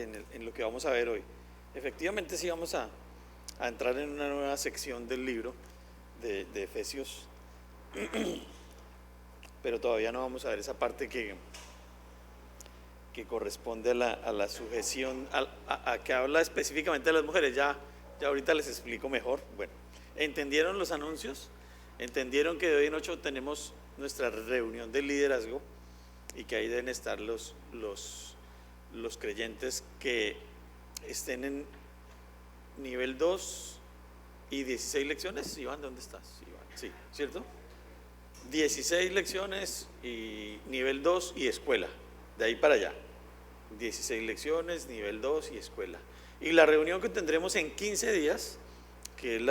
en lo que vamos a ver hoy. Efectivamente sí vamos a entrar en una nueva sección del libro de Efesios, pero todavía no vamos a ver esa parte que corresponde a la sujeción, a que habla específicamente de las mujeres. Ya ahorita les explico mejor. Bueno, ¿entendieron los anuncios? ¿Entendieron que de hoy en 8 tenemos nuestra reunión de liderazgo y que ahí deben estar los creyentes que estén en nivel 2 y 16 lecciones? Iván, ¿dónde estás? Iván, sí, ¿cierto? 16 lecciones y nivel 2 y escuela, de ahí para allá. 16 lecciones, nivel 2 y escuela. Y la reunión que tendremos en 15 días, que es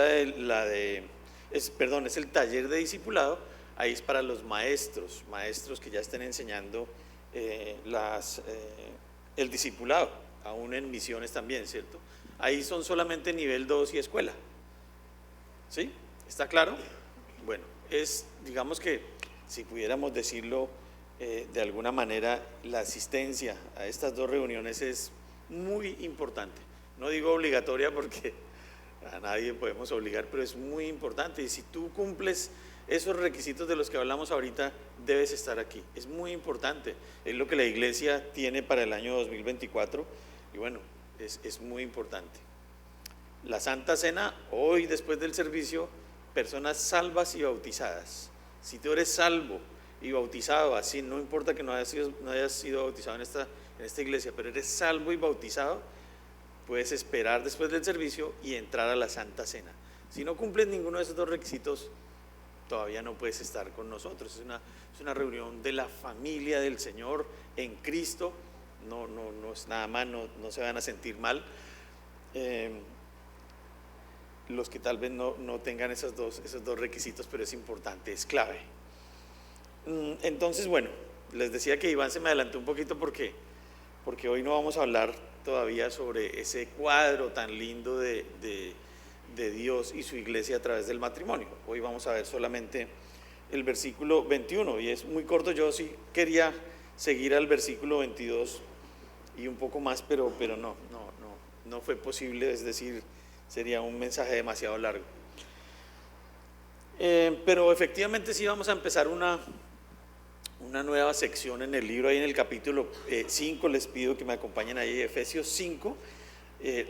el taller de discipulado, ahí es para los maestros que ya estén enseñando el discipulado, aún en misiones también, ¿cierto? Ahí son solamente nivel 2 y escuela. ¿Sí? ¿Está claro? Bueno, digamos que si pudiéramos decirlo de alguna manera, la asistencia a estas dos reuniones es muy importante. No digo obligatoria porque a nadie podemos obligar, pero es muy importante. Y si tú cumples esos requisitos de los que hablamos ahorita, debes estar aquí. Es muy importante. Es lo que la iglesia tiene para el año 2024 y bueno, es muy importante. La Santa Cena, hoy después del servicio, personas salvas y bautizadas. Si tú eres salvo y bautizado, así no importa que no hayas sido bautizado en esta iglesia, pero eres salvo y bautizado, puedes esperar después del servicio y entrar a la Santa Cena. Si no cumples ninguno de esos dos requisitos, todavía no puedes estar con nosotros. Es una reunión de la familia del Señor en Cristo. No es nada más, no se van a sentir mal los que tal vez no tengan esos dos requisitos, pero es importante, es clave. Entonces, bueno, les decía que Iván se me adelantó un poquito porque hoy no vamos a hablar todavía sobre ese cuadro tan lindo de Dios y su iglesia a través del matrimonio. Hoy vamos a ver solamente el versículo 21 y es muy corto. Yo sí quería seguir al versículo 22 y un poco más, pero no fue posible, es decir, sería un mensaje demasiado largo. Pero efectivamente sí vamos a empezar una nueva sección en el libro, ahí en el capítulo 5, les pido que me acompañen ahí, Efesios 5.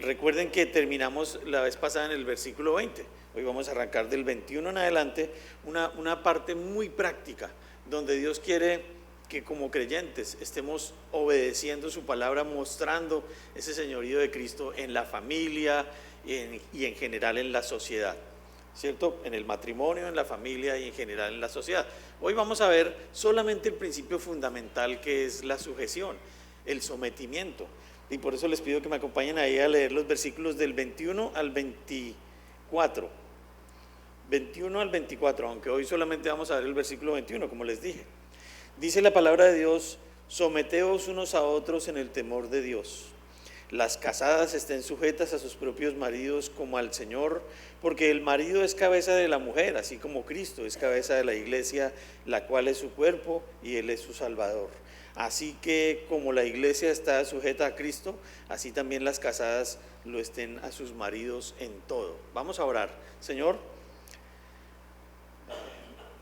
Recuerden que terminamos la vez pasada en el versículo 20, hoy vamos a arrancar del 21 en adelante, una parte muy práctica, donde Dios quiere que como creyentes estemos obedeciendo su palabra, mostrando ese señorío de Cristo en la familia y en general en la sociedad, ¿cierto? En el matrimonio, en la familia y en general en la sociedad. Hoy vamos a ver solamente el principio fundamental, que es la sujeción, el sometimiento. Y por eso les pido que me acompañen ahí a leer los versículos del 21 al 24. 21 al 24, aunque hoy solamente vamos a ver el versículo 21, como les dije. Dice la palabra de Dios: someteos unos a otros en el temor de Dios. Las casadas estén sujetas a sus propios maridos como al Señor, porque el marido es cabeza de la mujer, así como Cristo es cabeza de la iglesia, la cual es su cuerpo y Él es su Salvador. Así que como la iglesia está sujeta a Cristo, así también las casadas lo estén a sus maridos en todo. Vamos a orar. Señor,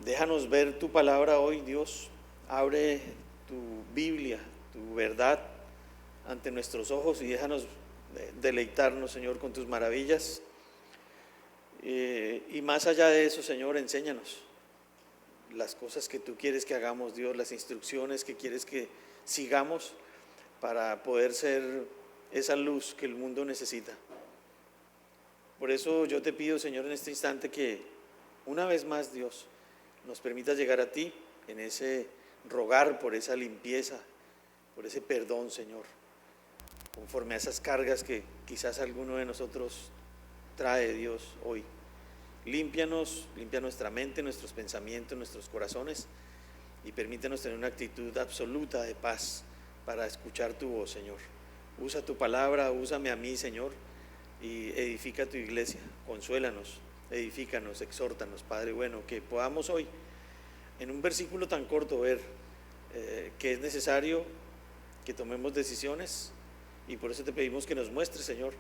déjanos ver tu palabra hoy, Dios. Abre tu Biblia, tu verdad ante nuestros ojos y déjanos deleitarnos, Señor, con tus maravillas. Y más allá de eso, Señor, enséñanos las cosas que tú quieres que hagamos, Dios, las instrucciones que quieres que sigamos para poder ser esa luz que el mundo necesita. Por eso yo te pido, Señor, en este instante que una vez más, Dios, nos permita llegar a ti en ese rogar por esa limpieza, por ese perdón, Señor, conforme a esas cargas que quizás alguno de nosotros trae, Dios, hoy. Límpianos, limpia nuestra mente, nuestros pensamientos, nuestros corazones y permítenos tener una actitud absoluta de paz para escuchar tu voz, Señor. Usa tu palabra, úsame a mí, Señor, y edifica tu iglesia. Consuélanos, edifícanos, exhórtanos, Padre bueno, que podamos hoy en un versículo tan corto ver que es necesario que tomemos decisiones Y por eso te pedimos que nos muestres, Señor,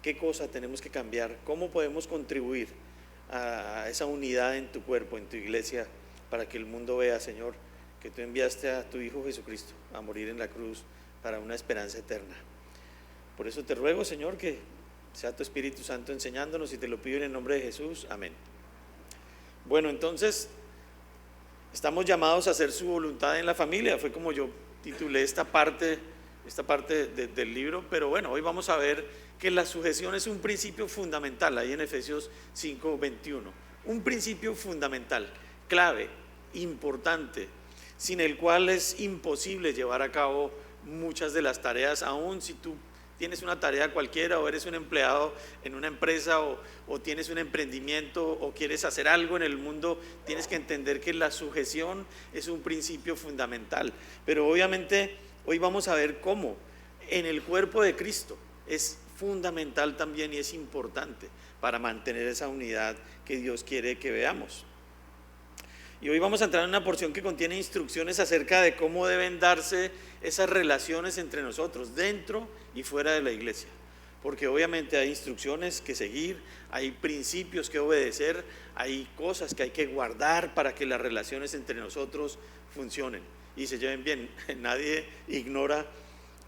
qué cosa tenemos que cambiar, cómo podemos contribuir a esa unidad en tu cuerpo, en tu iglesia, para que el mundo vea, Señor, que tú enviaste a tu Hijo Jesucristo a morir en la cruz para una esperanza eterna. Por eso te ruego, Señor, que sea tu Espíritu Santo enseñándonos, y te lo pido en el nombre de Jesús. Amén. Bueno, entonces estamos llamados a hacer su voluntad en la familia. Fue como yo titulé esta parte del libro. Pero bueno, hoy vamos a ver que la sujeción es un principio fundamental, ahí en Efesios 5:21. Un principio fundamental, clave, importante, sin el cual es imposible llevar a cabo muchas de las tareas. Aún si tú tienes una tarea cualquiera, o eres un empleado en una empresa, o tienes un emprendimiento, o quieres hacer algo en el mundo, tienes que entender que la sujeción es un principio fundamental. Pero obviamente hoy vamos a ver cómo en el cuerpo de Cristo es fundamental también, y es importante para mantener esa unidad que Dios quiere que veamos. Y hoy vamos a entrar en una porción que contiene instrucciones acerca de cómo deben darse esas relaciones entre nosotros, dentro y fuera de la iglesia. Porque obviamente hay instrucciones que seguir, hay principios que obedecer, hay cosas que hay que guardar para que las relaciones entre nosotros funcionen y se lleven bien. Nadie ignora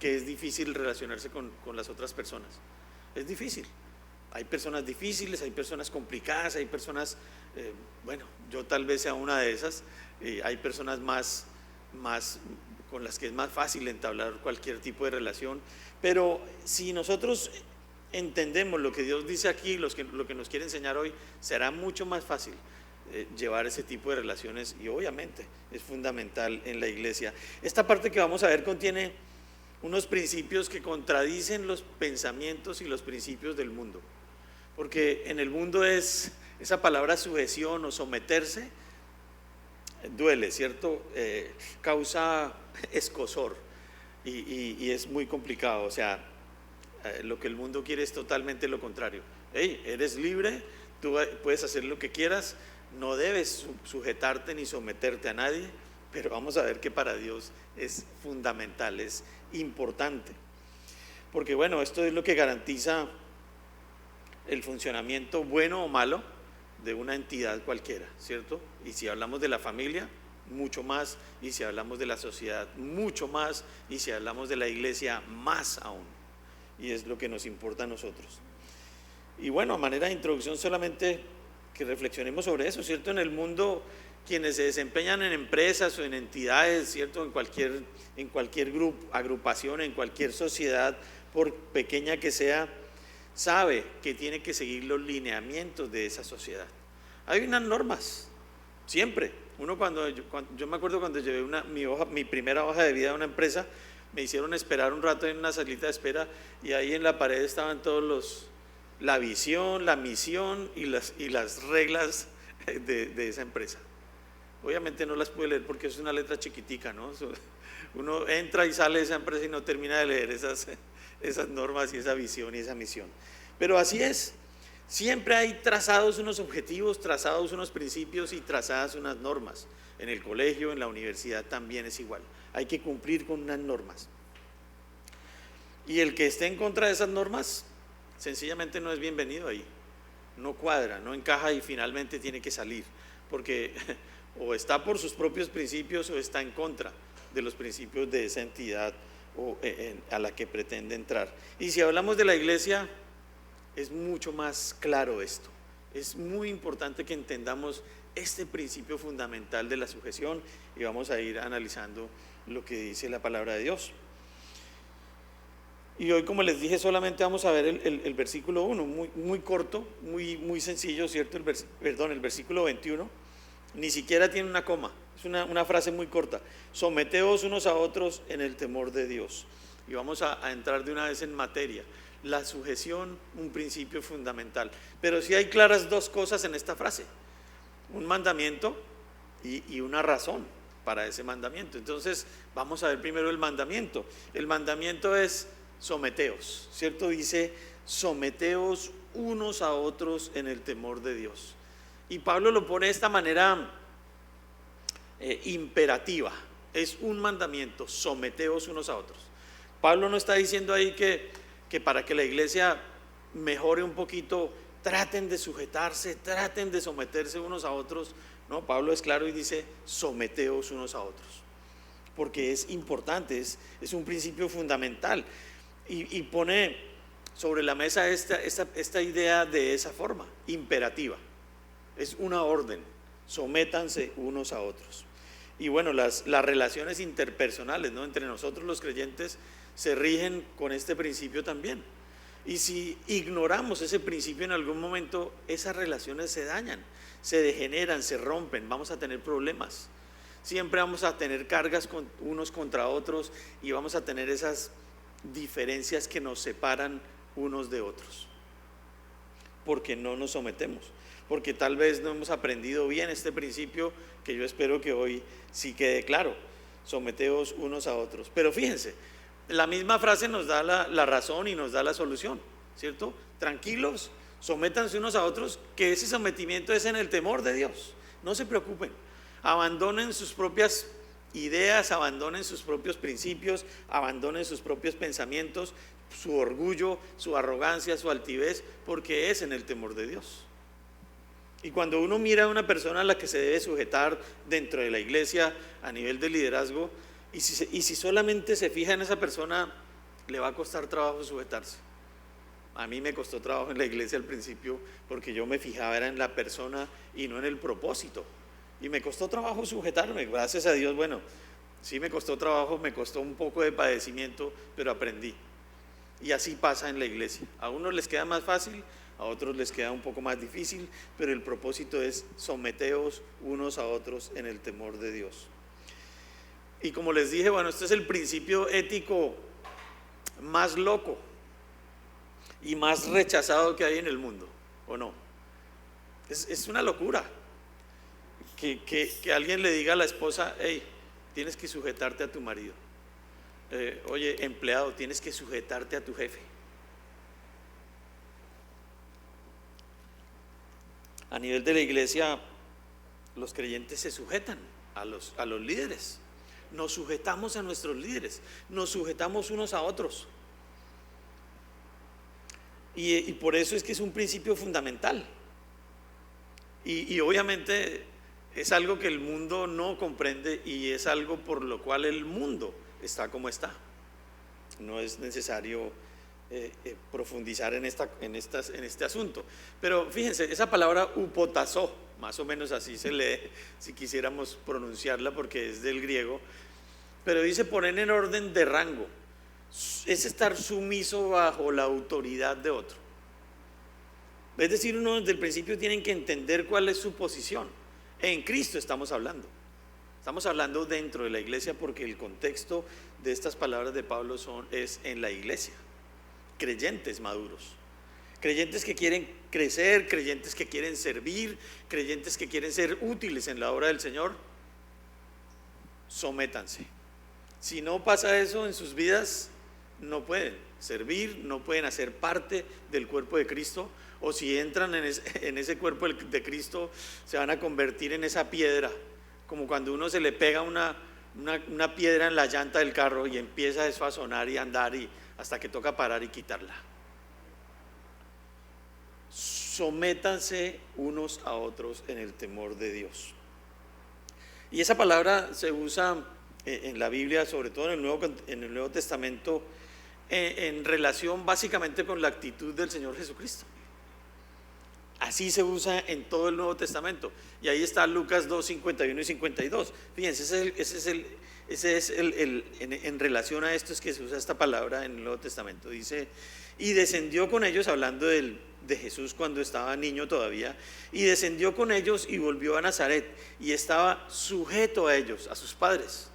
que es difícil relacionarse con las otras personas. Es difícil. Hay personas difíciles, hay personas complicadas, hay personas, bueno, yo tal vez sea una de esas. Hay personas más con las que es más fácil entablar cualquier tipo de relación. Pero si nosotros entendemos lo que Dios dice aquí, lo que nos quiere enseñar hoy, será mucho más fácil llevar ese tipo de relaciones, y obviamente es fundamental en la iglesia. Esta parte que vamos a ver contiene unos principios que contradicen los pensamientos y los principios del mundo. Porque en el mundo esa palabra sujeción o someterse duele, ¿cierto? Causa escozor y es muy complicado. O sea, lo que el mundo quiere es totalmente lo contrario. Hey, eres libre, tú puedes hacer lo que quieras, no debes sujetarte ni someterte a nadie, pero vamos a ver que para Dios es fundamental, es importante. Porque bueno, esto es lo que garantiza el funcionamiento bueno o malo de una entidad cualquiera, ¿cierto? Y si hablamos de la familia, mucho más, y si hablamos de la sociedad, mucho más, y si hablamos de la iglesia, más aún. Y es lo que nos importa a nosotros. Y bueno, a manera de introducción, solamente que reflexionemos sobre eso, ¿cierto? En el mundo, quienes se desempeñan en empresas o en entidades, ¿cierto? En cualquier grupo, agrupación, en cualquier sociedad, por pequeña que sea, sabe que tiene que seguir los lineamientos de esa sociedad. Hay unas normas, siempre. Yo me acuerdo cuando llevé mi primera hoja de vida a una empresa, me hicieron esperar un rato en una salita de espera, y ahí en la pared estaban todos la visión, la misión y las reglas de esa empresa. Obviamente no las pude leer porque es una letra chiquitica, ¿no? Uno entra y sale de esa empresa y no termina de leer esas normas y esa visión y esa misión. Pero así es, siempre hay trazados unos objetivos, trazados unos principios y trazadas unas normas. En el colegio, en la universidad también es igual, hay que cumplir con unas normas. Y el que esté en contra de esas normas, sencillamente no es bienvenido ahí, no cuadra, no encaja, y finalmente tiene que salir, porque o está por sus propios principios o está en contra de los principios de esa entidad a la que pretende entrar. Y si hablamos de la iglesia, es mucho más claro esto. Es muy importante que entendamos este principio fundamental de la sujeción, y vamos a ir analizando lo que dice la palabra de Dios. Y hoy, como les dije, solamente vamos a ver el versículo 1, muy corto, muy sencillo, ¿cierto? El versículo 21 ni siquiera tiene una coma, es una frase muy corta. Someteos unos a otros en el temor de Dios. Y vamos a entrar de una vez en materia. La sujeción, un principio fundamental. Pero sí hay claras dos cosas en esta frase: un mandamiento y una razón para ese mandamiento. Entonces vamos a ver primero el mandamiento. El mandamiento es someteos, ¿cierto? Dice: someteos unos a otros en el temor de Dios. Y Pablo lo pone de esta manera imperativa. Es un mandamiento: someteos unos a otros. Pablo no está diciendo ahí que para que la iglesia mejore un poquito, traten de sujetarse, traten de someterse unos a otros. No, Pablo es claro y dice, someteos unos a otros, porque es importante, es un principio fundamental, y pone sobre la mesa esta idea de esa forma, imperativa. Es una orden, sométanse unos a otros. Y bueno, las relaciones interpersonales, ¿no?, entre nosotros los creyentes se rigen con este principio también. Y si ignoramos ese principio en algún momento, esas relaciones se dañan, se degeneran, se rompen, vamos a tener problemas. Siempre vamos a tener cargas unos contra otros y vamos a tener esas diferencias que nos separan unos de otros, porque no nos sometemos, porque tal vez no hemos aprendido bien este principio, que yo espero que hoy sí quede claro: someteos unos a otros. Pero fíjense, la misma frase nos da la razón y nos da la solución, ¿cierto? Tranquilos, sométanse unos a otros, que ese sometimiento es en el temor de Dios. No se preocupen, abandonen sus propias ideas, abandonen sus propios principios, abandonen sus propios pensamientos, su orgullo, su arrogancia, su altivez, porque es en el temor de Dios. Y cuando uno mira a una persona a la que se debe sujetar dentro de la iglesia a nivel de liderazgo, y si solamente se fija en esa persona, le va a costar trabajo sujetarse. A mí me costó trabajo en la iglesia al principio, porque yo me fijaba era en la persona y no en el propósito, y me costó trabajo sujetarme. Gracias a Dios, bueno, sí me costó trabajo, me costó un poco de padecimiento, pero aprendí. Y así pasa en la iglesia. A unos les queda más fácil, a otros les queda un poco más difícil, pero el propósito es: someteos unos a otros en el temor de Dios. Y como les dije, bueno, este es el principio ético más loco y más rechazado que hay en el mundo, ¿o no? Es una locura que alguien le diga a la esposa: hey, tienes que sujetarte a tu marido. Oye, empleado, tienes que sujetarte a tu jefe. A nivel de la iglesia, los creyentes se sujetan a los líderes. Nos sujetamos a nuestros líderes, nos sujetamos unos a otros. Y por eso es que es un principio fundamental. Y obviamente es algo que el mundo no comprende, y es algo por lo cual el mundo está como está. No es necesario profundizar en este asunto. Pero fíjense, esa palabra upotazó, más o menos así se lee, si quisiéramos pronunciarla, porque es del griego, pero dice poner en orden de rango. Es estar sumiso bajo la autoridad de otro. Es decir, uno desde el principio tienen que entender cuál es su posición. En Cristo estamos hablando dentro de la iglesia, porque el contexto de estas palabras de Pablo es en la iglesia. Creyentes maduros, creyentes que quieren crecer, creyentes que quieren servir, creyentes que quieren ser útiles en la obra del Señor. Sométanse. Si no pasa eso en sus vidas, no pueden servir, no pueden hacer parte del cuerpo de Cristo, o si entran en ese cuerpo de Cristo, se van a convertir en esa piedra, como cuando uno se le pega una piedra en la llanta del carro y empieza a desfasonar y andar, y hasta que toca parar y quitarla. Sométanse unos a otros en el temor de Dios. Y esa palabra se usa en la Biblia, sobre todo en el Nuevo Testamento, en relación básicamente con la actitud del Señor Jesucristo. Así se usa en todo el Nuevo Testamento. Y ahí está Lucas 2, 51 y 52. Fíjense, en relación a esto es que se usa esta palabra en el Nuevo Testamento. Dice: y descendió con ellos, hablando de Jesús cuando estaba niño todavía, y descendió con ellos y volvió a Nazaret, y estaba sujeto a ellos, a sus padres.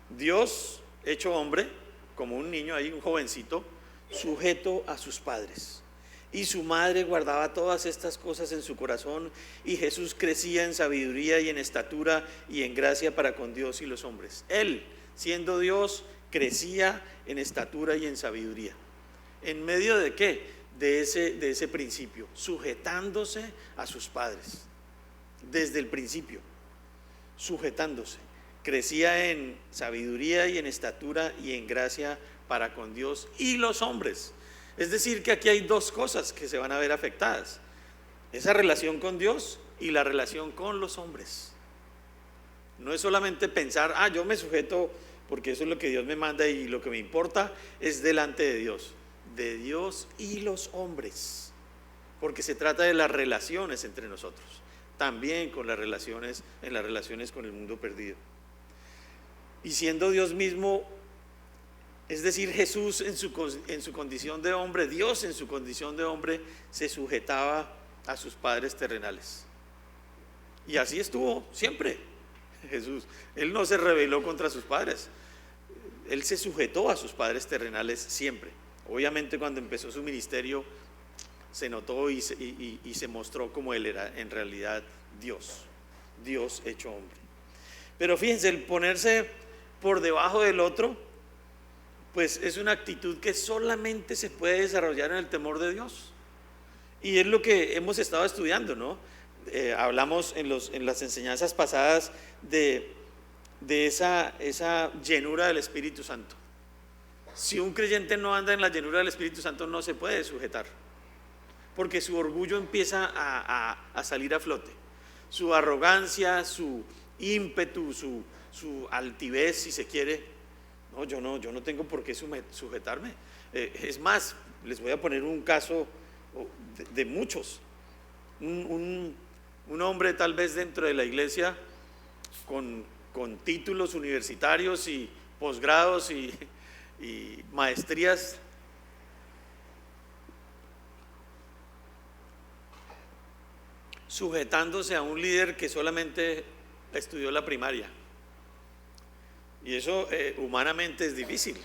Dios hecho hombre, como un niño ahí, un jovencito, sujeto a sus padres. Y su madre guardaba todas estas cosas en su corazón, y Jesús crecía en sabiduría y en estatura y en gracia para con Dios y los hombres. Él, siendo Dios, crecía en estatura y en sabiduría. ¿En medio de qué? De ese principio, sujetándose a sus padres. Desde el principio, sujetándose. crecía en sabiduría y en estatura y en gracia para con Dios y los hombres. Es decir, que aquí hay dos cosas que se van a ver afectadas: esa relación con Dios y la relación con los hombres. No es solamente pensar, yo me sujeto porque eso es lo que Dios me manda y lo que me importa es delante de Dios y los hombres, porque se trata de las relaciones entre nosotros, también con las relaciones, en las relaciones con el mundo perdido. Y siendo Dios mismo, es decir, Jesús en su condición de hombre, Dios en su condición de hombre, se sujetaba a sus padres terrenales. Y así estuvo siempre Jesús. Él no se rebeló contra sus padres, Él se sujetó a sus padres terrenales siempre. Obviamente cuando empezó su ministerio se notó y se mostró como Él era en realidad Dios hecho hombre. Pero fíjense, el ponerse por debajo del otro, pues es una actitud que solamente se puede desarrollar en el temor de Dios. Y es lo que hemos estado estudiando, ¿no? Hablamos en las enseñanzas pasadas de esa llenura del Espíritu Santo. Si un creyente no anda en la llenura del Espíritu Santo, no se puede sujetar, porque su orgullo empieza a salir a flote, su arrogancia, su ímpetu, su altivez, si se quiere. No, yo no tengo por qué sujetarme. Es más, les voy a poner un caso de muchos. Un hombre tal vez dentro de la iglesia con títulos universitarios y posgrados y maestrías, sujetándose a un líder que solamente estudió la primaria. Y eso humanamente es difícil,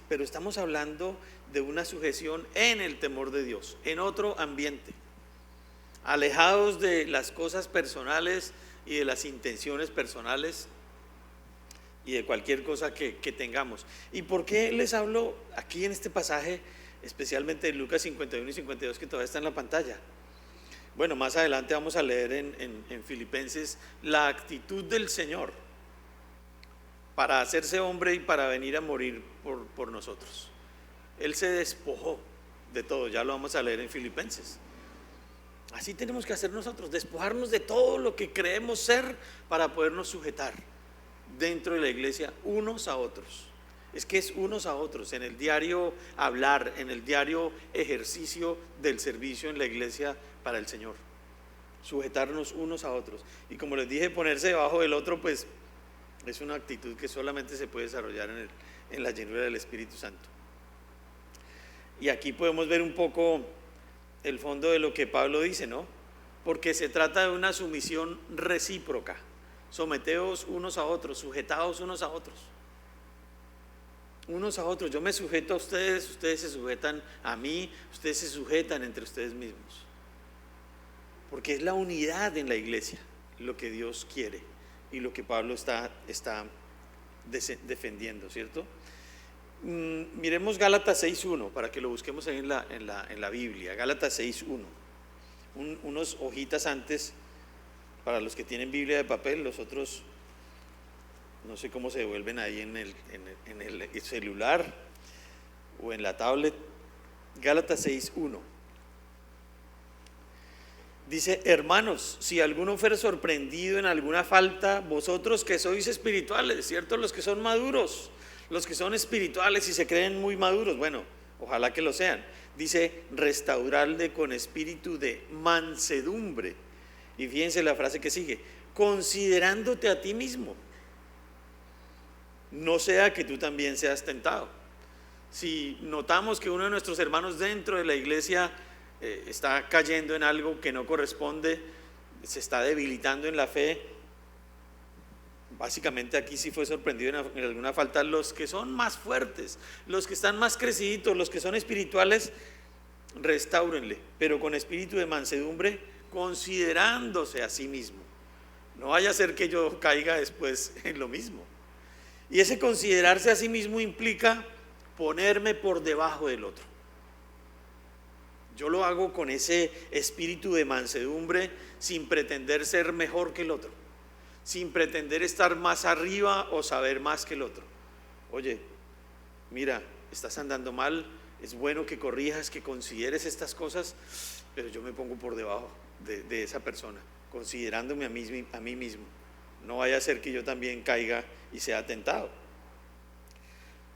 pero estamos hablando de una sujeción en el temor de Dios, en otro ambiente, alejados de las cosas personales y de las intenciones personales y de cualquier cosa que tengamos. ¿Y por qué les hablo aquí en este pasaje, especialmente de Lucas 51 y 52, que todavía está en la pantalla? Bueno, más adelante vamos a leer en Filipenses la actitud del Señor para hacerse hombre y para venir a morir por nosotros. Él se despojó de todo, ya lo vamos a leer en Filipenses. Así tenemos que hacer nosotros, despojarnos de todo lo que creemos ser para podernos sujetar dentro de la iglesia unos a otros. Es que es unos a otros, en el diario hablar, en el diario ejercicio del servicio en la iglesia para el Señor. Sujetarnos unos a otros. Y como les dije, ponerse debajo del otro, pues es una actitud que solamente se puede desarrollar en la llenura del Espíritu Santo. Y aquí podemos ver un poco el fondo de lo que Pablo dice, ¿no? Porque se trata de una sumisión recíproca. Someteos unos a otros, sujetaos unos a otros. Unos a otros. Yo me sujeto a ustedes, ustedes se sujetan a mí, ustedes se sujetan entre ustedes mismos. Porque es la unidad en la iglesia lo que Dios quiere y lo que Pablo está defendiendo, ¿cierto? Miremos Gálatas 6.1 para que lo busquemos ahí en la Biblia. Gálatas 6.1, unos hojitas antes para los que tienen Biblia de papel. Los otros no sé cómo se devuelven ahí en el celular o en la tablet. Gálatas 6.1 dice: hermanos, si alguno fuere sorprendido en alguna falta, vosotros que sois espirituales, ¿cierto? Los que son maduros, los que son espirituales y se creen muy maduros, bueno, ojalá que lo sean. Dice: restaurarle con espíritu de mansedumbre. Y fíjense la frase que sigue: considerándote a ti mismo, no sea que tú también seas tentado. Si notamos que uno de nuestros hermanos dentro de la iglesia está cayendo en algo que no corresponde, se está debilitando en la fe, básicamente aquí sí fue sorprendido en alguna falta. Los que son más fuertes, los que están más creciditos, los que son espirituales, restáurenle, pero con espíritu de mansedumbre, considerándose a sí mismo. No vaya a ser que yo caiga después en lo mismo. Y ese considerarse a sí mismo implica ponerme por debajo del otro. Yo lo hago con ese espíritu de mansedumbre, sin pretender ser mejor que el otro, sin pretender estar más arriba o saber más que el otro. Oye, mira, estás andando mal, es bueno que corrijas, que consideres estas cosas, pero yo me pongo por debajo de esa persona, considerándome a mí mismo. No vaya a ser que yo también caiga y sea tentado.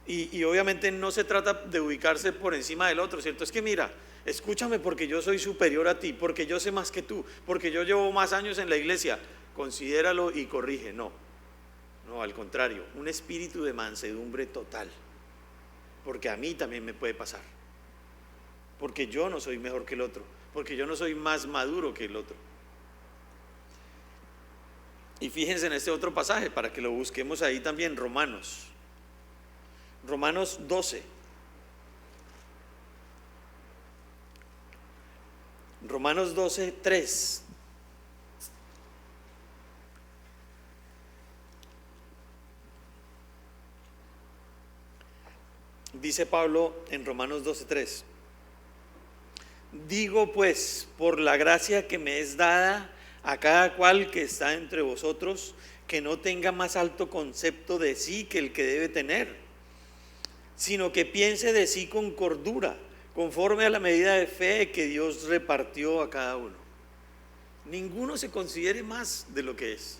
Y obviamente no se trata de ubicarse por encima del otro, ¿cierto? Es que mira, escúchame porque yo soy superior a ti, porque yo sé más que tú, porque yo llevo más años en la iglesia. Considéralo y corrige. No, al contrario, un espíritu de mansedumbre total, porque a mí también me puede pasar, porque yo no soy mejor que el otro, porque yo no soy más maduro que el otro. Y fíjense en este otro pasaje para que lo busquemos ahí también, Romanos 12. Romanos 12, 3. Dice Pablo en Romanos 12, 3. Digo pues, por la gracia que me es dada a cada cual que está entre vosotros, que no tenga más alto concepto de sí que el que debe tener, sino que piense de sí con cordura, conforme a la medida de fe que Dios repartió a cada uno. Ninguno se considere más de lo que es.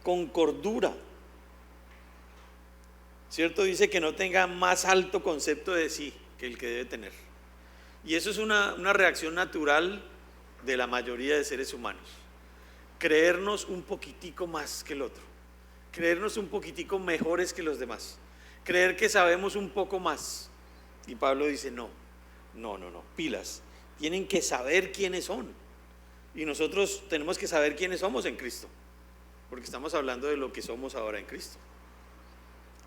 Con cordura, ¿cierto? Dice que no tenga más alto concepto de sí que el que debe tener. Y eso es una reacción natural de la mayoría de seres humanos. Creernos un poquitico más que el otro, creernos un poquitico mejores que los demás, creer que sabemos un poco más. Y Pablo dice no, pilas, tienen que saber quiénes son. Y nosotros tenemos que saber quiénes somos en Cristo, porque estamos hablando de lo que somos ahora en Cristo.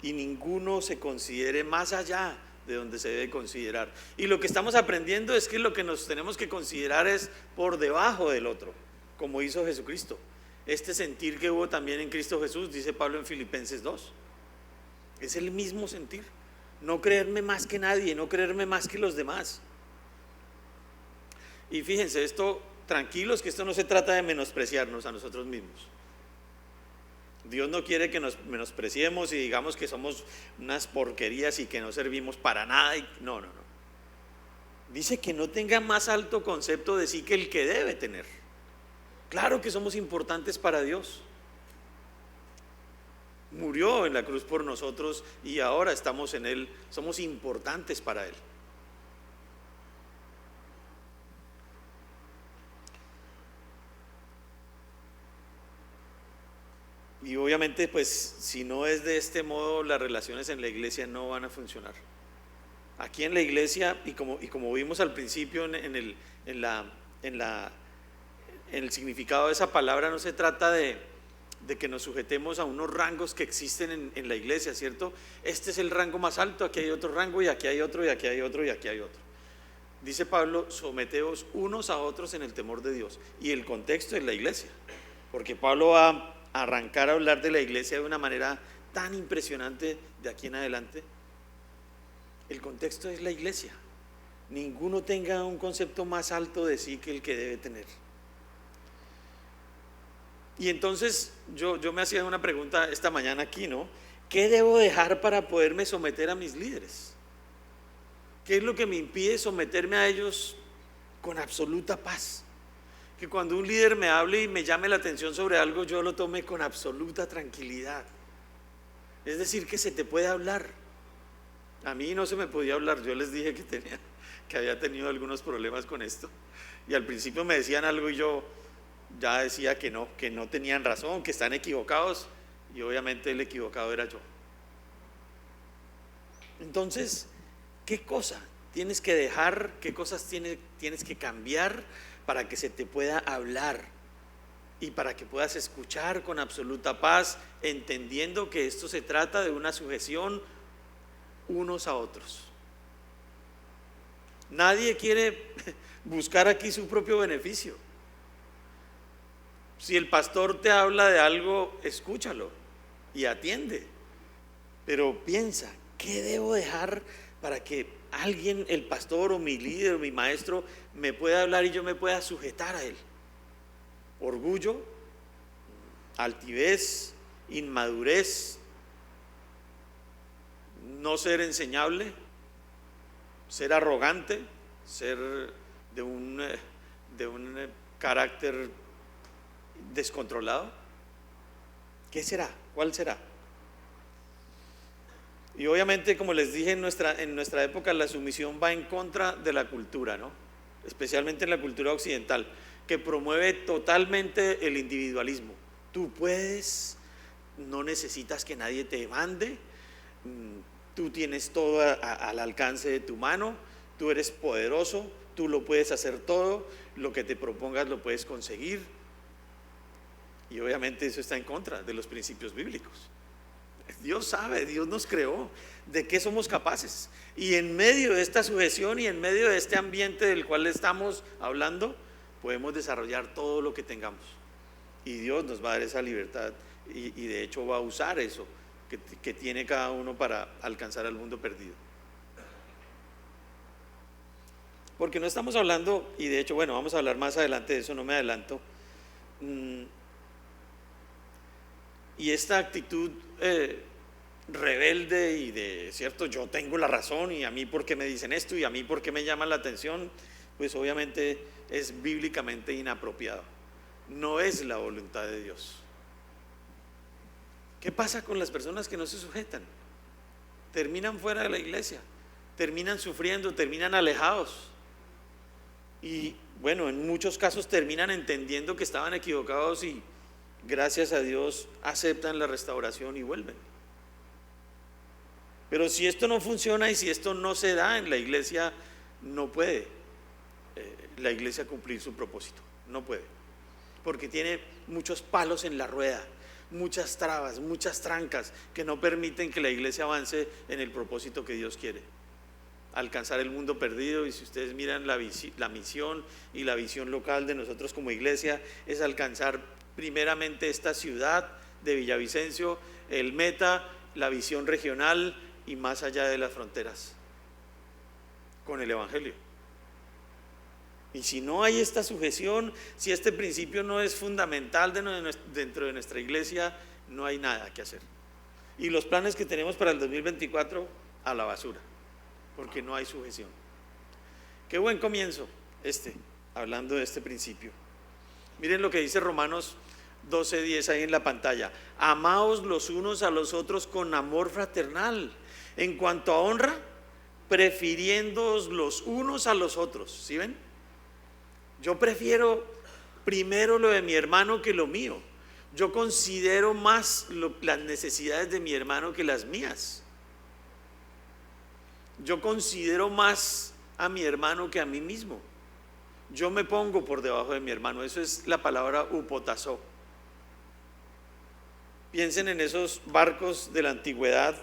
Y ninguno se considere más allá de donde se debe considerar. Y lo que estamos aprendiendo es que lo que nos tenemos que considerar es por debajo del otro, como hizo Jesucristo. Este sentir que hubo también en Cristo Jesús, dice Pablo en Filipenses 2. Es el mismo sentir. No creerme más que nadie, no creerme más que los demás. Y fíjense, esto, tranquilos, que esto no se trata de menospreciarnos a nosotros mismos. Dios no quiere que nos menospreciemos y digamos que somos unas porquerías y que no servimos para nada. No. Dice que no tenga más alto concepto de sí que el que debe tener. Claro que somos importantes para Dios. Murió en la cruz por nosotros y ahora estamos en Él. Somos importantes para Él. Y obviamente, pues, si no es de este modo, las relaciones en la iglesia no van a funcionar. Aquí en la iglesia, y como vimos al principio en el significado de esa palabra, no se trata de que nos sujetemos a unos rangos que existen en la iglesia, ¿cierto? Este es el rango más alto, aquí hay otro rango, y aquí hay otro, y aquí hay otro, y aquí hay otro. Dice Pablo, someteos unos a otros en el temor de Dios. Y el contexto es la iglesia, porque Pablo va a arrancar a hablar de la iglesia de una manera tan impresionante de aquí en adelante. El contexto es la iglesia. Ninguno tenga un concepto más alto de sí que el que debe tener. Y entonces yo me hacía una pregunta esta mañana aquí, ¿no? ¿Qué debo dejar para poderme someter a mis líderes? ¿Qué es lo que me impide someterme a ellos con absoluta paz? Que cuando un líder me hable y me llame la atención sobre algo, yo lo tome con absoluta tranquilidad. Es decir, que se te puede hablar. A mí no se me podía hablar. Yo les dije que había tenido algunos problemas con esto, y al principio me decían algo y yo ya decía que no tenían razón, que están equivocados, y obviamente el equivocado era yo. Entonces, ¿qué cosa tienes que dejar? ¿Qué cosas tienes que cambiar para que se te pueda hablar y para que puedas escuchar con absoluta paz, entendiendo que esto se trata de una sujeción unos a otros? Nadie quiere buscar aquí su propio beneficio. Si el pastor te habla de algo, escúchalo y atiende, pero piensa, ¿qué debo dejar para que alguien, el pastor o mi líder o mi maestro, me pueda hablar y yo me pueda sujetar a él? orgullo, altivez, inmadurez, no ser enseñable, ser arrogante, ser de un carácter descontrolado. ¿Qué será? ¿Cuál será? Y obviamente, como les dije, en nuestra época la sumisión va en contra de la cultura, ¿no? Especialmente en la cultura occidental, que promueve totalmente el individualismo. Tú puedes, no necesitas que nadie te mande, tú tienes todo al alcance de tu mano, tú eres poderoso, tú lo puedes hacer todo, lo que te propongas lo puedes conseguir. Y obviamente eso está en contra de los principios bíblicos. Dios sabe, Dios nos creó, de qué somos capaces. Y en medio de esta sujeción y en medio de este ambiente del cual estamos hablando, podemos desarrollar todo lo que tengamos. Y Dios nos va a dar esa libertad y de hecho va a usar eso que tiene cada uno para alcanzar al mundo perdido. Porque no estamos hablando, y de hecho, bueno, vamos a hablar más adelante de eso, no me adelanto. Y esta actitud rebelde y de, cierto, yo tengo la razón y a mí por qué me dicen esto y a mí por qué me llaman la atención, pues obviamente es bíblicamente inapropiado. No es la voluntad de Dios. ¿Qué pasa con las personas que no se sujetan? Terminan fuera de la iglesia, terminan sufriendo, terminan alejados. Y bueno, en muchos casos terminan entendiendo que estaban equivocados y gracias a Dios aceptan la restauración y vuelven. Pero si esto no funciona y si esto no se da en la iglesia, no puede la iglesia cumplir su propósito, no puede, porque tiene muchos palos en la rueda, muchas trabas, muchas trancas que no permiten que la iglesia avance en el propósito que Dios quiere: alcanzar el mundo perdido. Y si ustedes miran la misión y la visión local de nosotros como iglesia, es alcanzar primeramente esta ciudad de Villavicencio, el meta, la visión regional y más allá de las fronteras con el evangelio. Y si no hay esta sujeción, si este principio no es fundamental dentro de nuestra iglesia, no hay nada que hacer. Y los planes que tenemos para el 2024 a la basura, porque no hay sujeción. Qué buen comienzo hablando de este principio. Miren lo que dice Romanos 12:10 ahí en la pantalla: amaos los unos a los otros con amor fraternal, en cuanto a honra, prefiriéndoos los unos a los otros. ¿Sí ven? Yo prefiero primero lo de mi hermano que lo mío. Yo considero más las necesidades de mi hermano que las mías. Yo considero más a mi hermano que a mí mismo. Yo me pongo por debajo de mi hermano. Eso es la palabra upotazó. Piensen en esos barcos de la antigüedad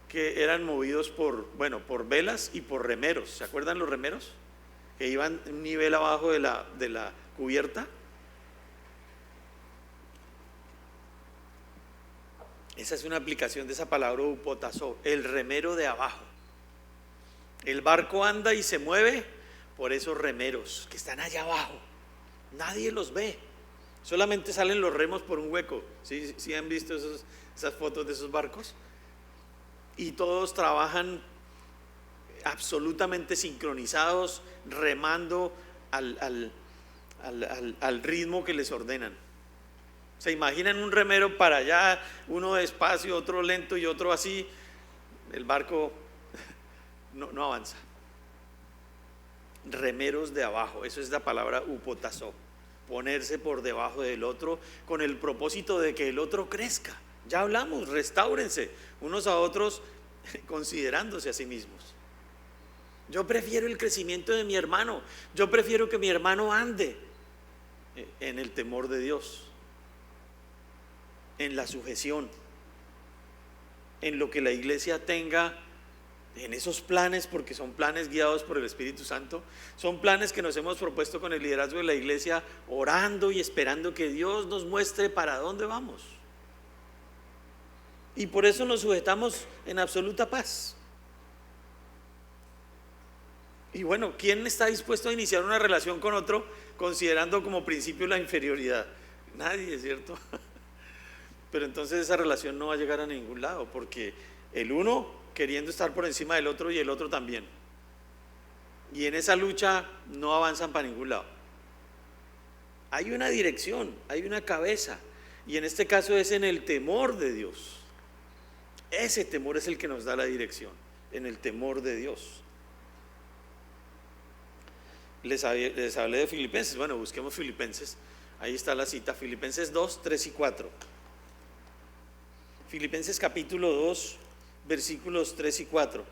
que eran movidos por velas y por remeros. ¿Se acuerdan los remeros? Que iban un nivel abajo de la cubierta. Esa es una aplicación de esa palabra upotazó, el remero de abajo. El barco anda y se mueve por esos remeros que están allá abajo. Nadie los ve, solamente salen los remos por un hueco. ¿Sí han visto esas fotos de esos barcos? Y todos trabajan absolutamente sincronizados, remando al ritmo que les ordenan. ¿Se imaginan un remero para allá, uno despacio, otro lento y otro así? El barco no avanza. Remeros de abajo, eso es la palabra upotazó, ponerse por debajo del otro con el propósito de que el otro crezca. Ya hablamos, restáurense unos a otros considerándose a sí mismos. Yo prefiero el crecimiento de mi hermano, yo prefiero que mi hermano ande en el temor de Dios, en la sujeción, en lo que la iglesia tenga, en esos planes, porque son planes guiados por el Espíritu Santo, son planes que nos hemos propuesto con el liderazgo de la iglesia, orando y esperando que Dios nos muestre para dónde vamos. Y por eso nos sujetamos en absoluta paz. Y bueno, ¿quién está dispuesto a iniciar una relación con otro considerando como principio la inferioridad? Nadie, ¿cierto? Pero entonces esa relación no va a llegar a ningún lado, porque el uno queriendo estar por encima del otro y el otro también. Y en esa lucha no avanzan para ningún lado. Hay una dirección, hay una cabeza, y en este caso es en el temor de Dios. Ese temor es el que nos da la dirección, en el temor de Dios. Les hablé de Filipenses. Bueno, busquemos Filipenses. Ahí está la cita, Filipenses 2, 3 y 4. Filipenses capítulo 2, versículos 3 y 4.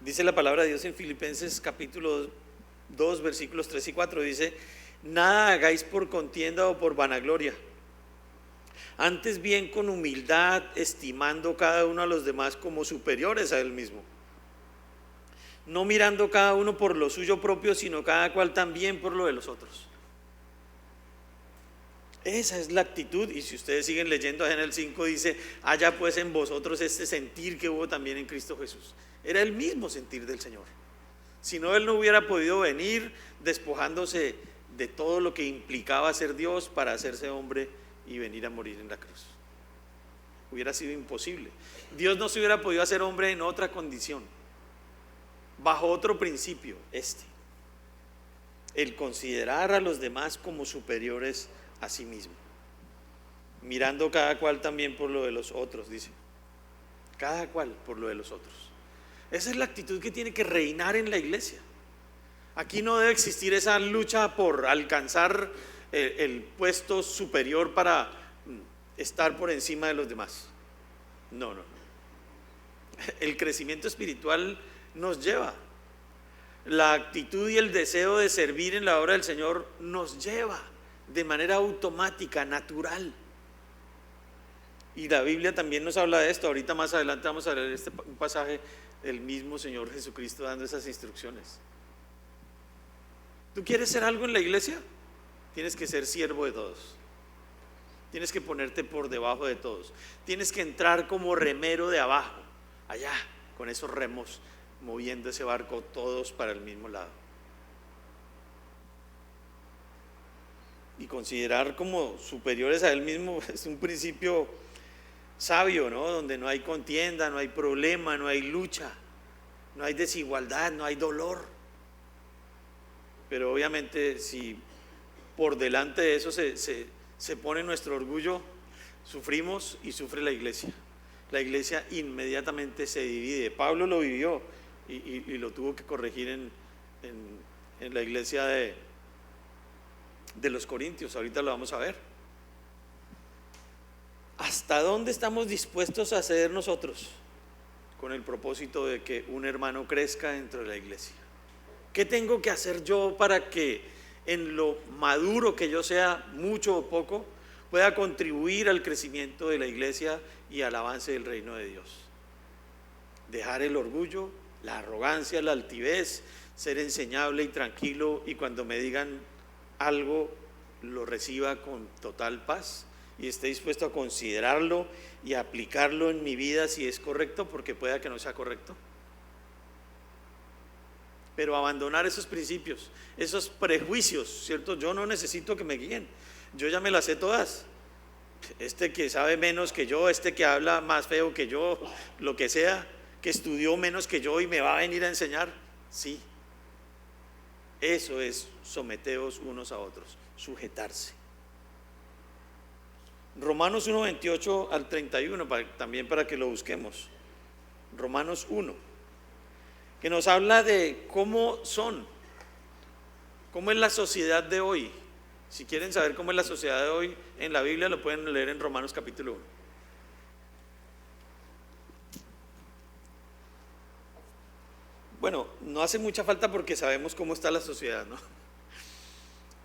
Dice la palabra de Dios en Filipenses capítulo 2, versículos 3 y 4. Dice: nada hagáis por contienda o por vanagloria, antes bien con humildad, estimando cada uno a los demás como superiores a él mismo, no mirando cada uno por lo suyo propio, sino cada cual también por lo de los otros. Esa es la actitud. Y si ustedes siguen leyendo en el 5, dice: haya pues en vosotros este sentir que hubo también en Cristo Jesús. Era el mismo sentir del Señor. Si no, Él no hubiera podido venir despojándose de todo lo que implicaba ser Dios para hacerse hombre y venir a morir en la cruz. Hubiera sido imposible. Dios no se hubiera podido hacer hombre en otra condición, bajo otro principio, el considerar a los demás como superiores a sí mismo, mirando cada cual también por lo de los otros, dice, cada cual por lo de los otros. Esa es la actitud que tiene que reinar en la iglesia. Aquí no debe existir esa lucha por alcanzar el puesto superior para estar por encima de los demás. No. El crecimiento espiritual nos lleva, la actitud y el deseo de servir en la obra del Señor nos lleva de manera automática, natural. Y la Biblia también nos habla de esto. Ahorita más adelante vamos a leer un pasaje del mismo Señor Jesucristo dando esas instrucciones. ¿Tú quieres ser algo en la iglesia? Tienes que ser siervo de todos. Tienes que ponerte por debajo de todos. Tienes que entrar como remero de abajo, allá, con esos remos, moviendo ese barco todos para el mismo lado. Y considerar como superiores a él mismo es un principio sabio, ¿no? Donde no hay contienda, no hay problema, no hay lucha, no hay desigualdad, no hay dolor. Pero obviamente si por delante de eso se pone nuestro orgullo, sufrimos y sufre la iglesia. La iglesia inmediatamente se divide. Pablo lo vivió y lo tuvo que corregir en la iglesia de los Corintios. Ahorita lo vamos a ver. ¿Hasta dónde estamos dispuestos a ceder nosotros con el propósito de que un hermano crezca dentro de la iglesia? ¿Qué tengo que hacer yo para que en lo maduro que yo sea, mucho o poco, pueda contribuir al crecimiento de la iglesia y al avance del reino de Dios? Dejar el orgullo, la arrogancia, la altivez, ser enseñable y tranquilo, y cuando me digan algo lo reciba con total paz y esté dispuesto a considerarlo y a aplicarlo en mi vida si es correcto, porque pueda que no sea correcto. Pero abandonar esos principios, esos prejuicios, ¿cierto? Yo no necesito que me guíen, yo ya me las sé todas. Este que sabe menos que yo, este que habla más feo que yo, lo que sea, que estudió menos que yo y me va a venir a enseñar. Sí, eso es someteos unos a otros, sujetarse. Romanos 1, 28 al 31, también para que lo busquemos. Romanos 1, que nos habla de cómo es la sociedad de hoy. Si quieren saber cómo es la sociedad de hoy en la Biblia, lo pueden leer en Romanos capítulo 1. Bueno, no hace mucha falta porque sabemos cómo está la sociedad, ¿no?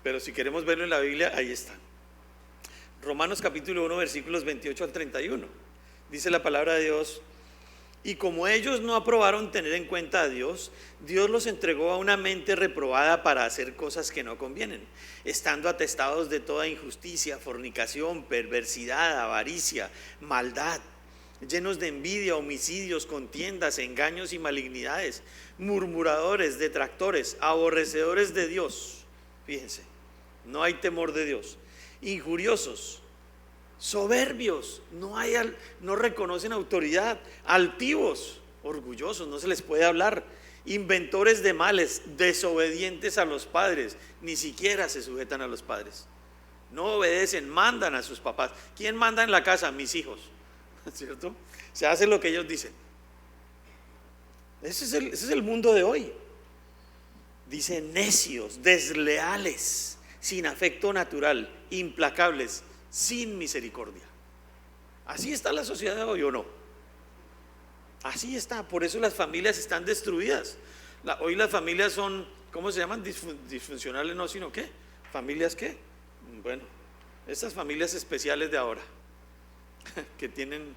Pero si queremos verlo en la Biblia, ahí está. Romanos capítulo 1, versículos 28 al 31. Dice la palabra de Dios: Y como ellos no aprobaron tener en cuenta a Dios, Dios los entregó a una mente reprobada para hacer cosas que no convienen, estando atestados de toda injusticia, fornicación, perversidad, avaricia, maldad, llenos de envidia, homicidios, contiendas, engaños y malignidades, murmuradores, detractores, aborrecedores de Dios. Fíjense, no hay temor de Dios. Injuriosos, soberbios, no reconocen autoridad, altivos, orgullosos, no se les puede hablar, inventores de males, desobedientes a los padres, ni siquiera se sujetan a los padres, no obedecen, mandan a sus papás. ¿Quién manda en la casa? Mis hijos, ¿cierto? Se hace lo que ellos dicen. Ese es el mundo de hoy. Dice: necios, desleales, sin afecto natural, implacables, sin misericordia. Así está la sociedad de hoy, ¿o no? Así está. Por eso las familias están destruidas. Hoy las familias son, ¿cómo se llaman? Disfuncionales, no, sino ¿qué? ¿Familias qué? Bueno, estas familias especiales de ahora, que tienen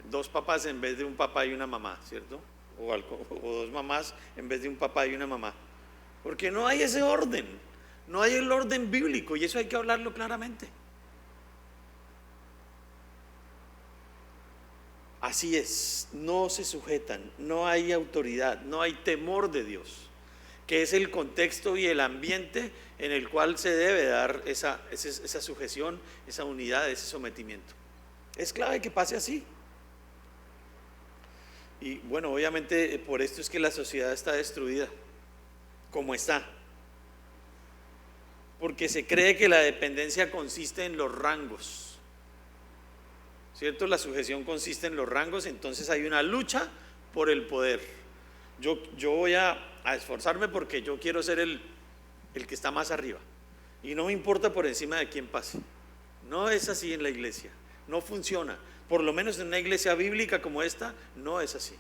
dos papás en vez de un papá y una mamá, ¿cierto? O dos mamás en vez de un papá y una mamá. Porque no hay ese orden, no hay el orden bíblico, y eso hay que hablarlo claramente. Así es, no se sujetan, no hay autoridad, no hay temor de Dios, que es el contexto y el ambiente en el cual se debe dar esa sujeción, esa unidad, ese sometimiento. Es clave que pase así. Y bueno, obviamente por esto es que la sociedad está destruida, como está. Porque se cree que la dependencia consiste en los rangos, ¿cierto? La sujeción consiste en los rangos, entonces hay una lucha por el poder. Yo voy a esforzarme porque yo quiero ser el que está más arriba, y no me importa por encima de quién pase. No es así en la iglesia, no funciona. Por lo menos en una iglesia bíblica como esta, no es así.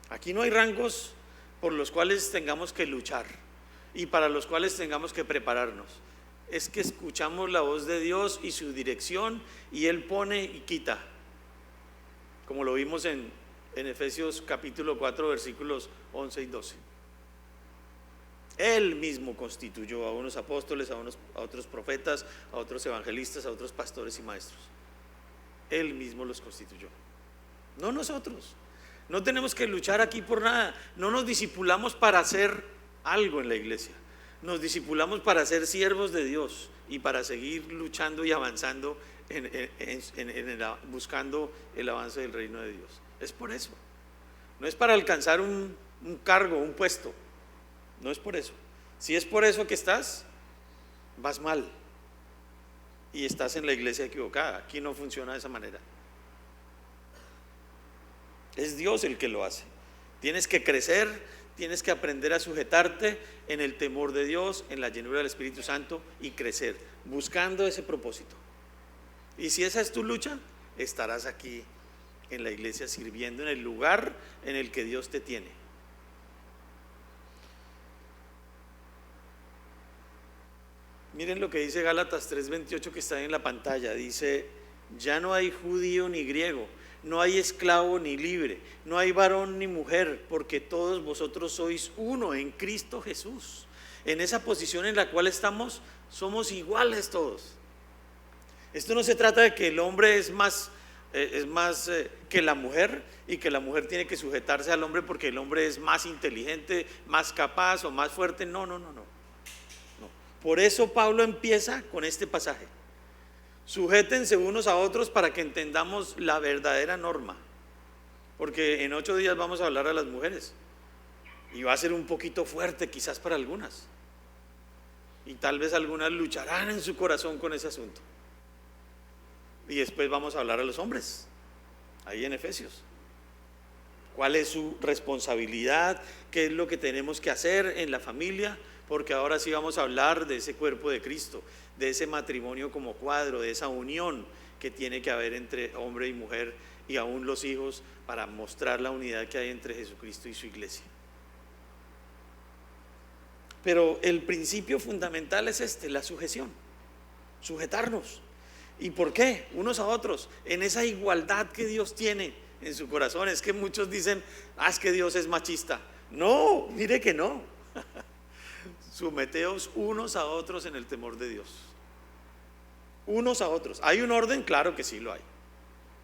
Aquí no hay rangos por los cuales tengamos que luchar y para los cuales tengamos que prepararnos. Es que escuchamos la voz de Dios y su dirección, y Él pone y quita, como lo vimos en Efesios capítulo 4 versículos 11 y 12. Él mismo constituyó a unos apóstoles, a otros profetas, a otros evangelistas, a otros pastores y maestros. Él mismo los constituyó, no nosotros. No tenemos que luchar aquí por nada. No nos discipulamos para hacer algo en la iglesia, nos discipulamos para ser siervos de Dios y para seguir luchando y avanzando buscando el avance del reino de Dios. Es por eso. No es para alcanzar un cargo, un puesto. No es por eso. Si es por eso que estás, vas mal y estás en la iglesia equivocada. Aquí no funciona de esa manera. Es Dios el que lo hace. Tienes que crecer, tienes que aprender a sujetarte en el temor de Dios, en la llenura del Espíritu Santo, y crecer, buscando ese propósito. Y si esa es tu lucha, estarás aquí en la iglesia sirviendo en el lugar en el que Dios te tiene. Miren lo que dice Gálatas 3:28, que está en la pantalla. Dice: ya no hay judío ni griego, no hay esclavo ni libre, no hay varón ni mujer, porque todos vosotros sois uno en Cristo Jesús. En esa posición en la cual estamos, somos iguales todos. Esto no se trata de que el hombre es más que la mujer, y que la mujer tiene que sujetarse al hombre porque el hombre es más inteligente, más capaz o más fuerte. No. Por eso Pablo empieza con este pasaje: sujétense unos a otros para que entendamos la verdadera norma, porque en 8 días vamos a hablar a las mujeres y va a ser un poquito fuerte quizás para algunas, y tal vez algunas lucharán en su corazón con ese asunto. Y después vamos a hablar a los hombres, ahí en Efesios. ¿Cuál es su responsabilidad? ¿Qué es lo que tenemos que hacer en la familia? Porque ahora sí vamos a hablar de ese cuerpo de Cristo, de ese matrimonio como cuadro, de esa unión que tiene que haber entre hombre y mujer, y aún los hijos, para mostrar la unidad que hay entre Jesucristo y su iglesia. Pero el principio fundamental es la sujeción, sujetarnos. ¿Y por qué? Unos a otros, en esa igualdad que Dios tiene en su corazón. Es que muchos dicen, es que Dios es machista. No, mire que no. Someteos unos a otros en el temor de Dios. Unos a otros. ¿Hay un orden? Claro que sí lo hay.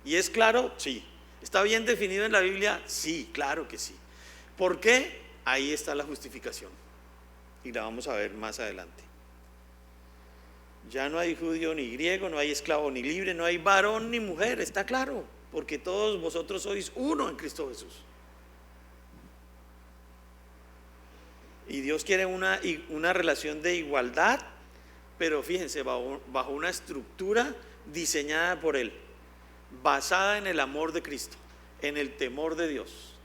¿Y es claro? Sí. ¿Está bien definido en la Biblia? Sí, claro que sí. ¿Por qué? Ahí está la justificación. Y la vamos a ver más adelante. Ya no hay judío ni griego, no hay esclavo ni libre, no hay varón ni mujer, está claro, porque todos vosotros sois uno en Cristo Jesús. Y Dios quiere una relación de igualdad, pero fíjense, bajo una estructura diseñada por Él, basada en el amor de Cristo, en el temor de Dios.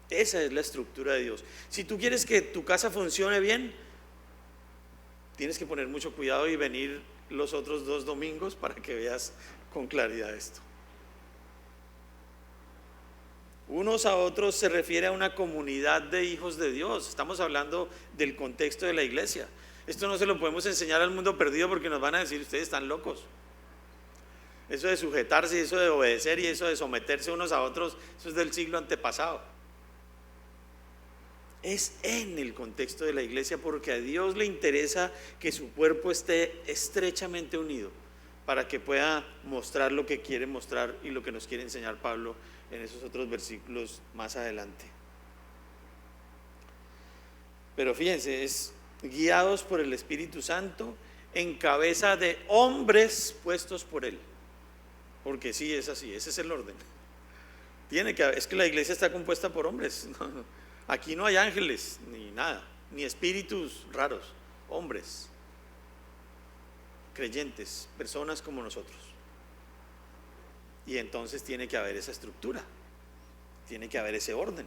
Esa es la estructura de Dios. Si tú quieres que tu casa funcione bien, tienes que poner mucho cuidado y venir los otros 2 domingos para que veas con claridad esto. Unos a otros se refiere a una comunidad de hijos de Dios. Estamos hablando del contexto de la iglesia. Esto no se lo podemos enseñar al mundo perdido porque nos van a decir, ustedes están locos. Eso de sujetarse, eso de obedecer y eso de someterse unos a otros, eso es del siglo antepasado. Es en el contexto de la iglesia porque a Dios le interesa que su cuerpo esté estrechamente unido para que pueda mostrar lo que quiere mostrar y lo que nos quiere enseñar Pablo en esos otros versículos más adelante. Pero fíjense, es guiados por el Espíritu Santo en cabeza de hombres puestos por Él. Porque sí, es así, ese es el orden. Es que la iglesia está compuesta por hombres. Aquí no hay ángeles ni nada, ni espíritus raros, hombres, creyentes, personas como nosotros. Y entonces tiene que haber esa estructura, tiene que haber ese orden.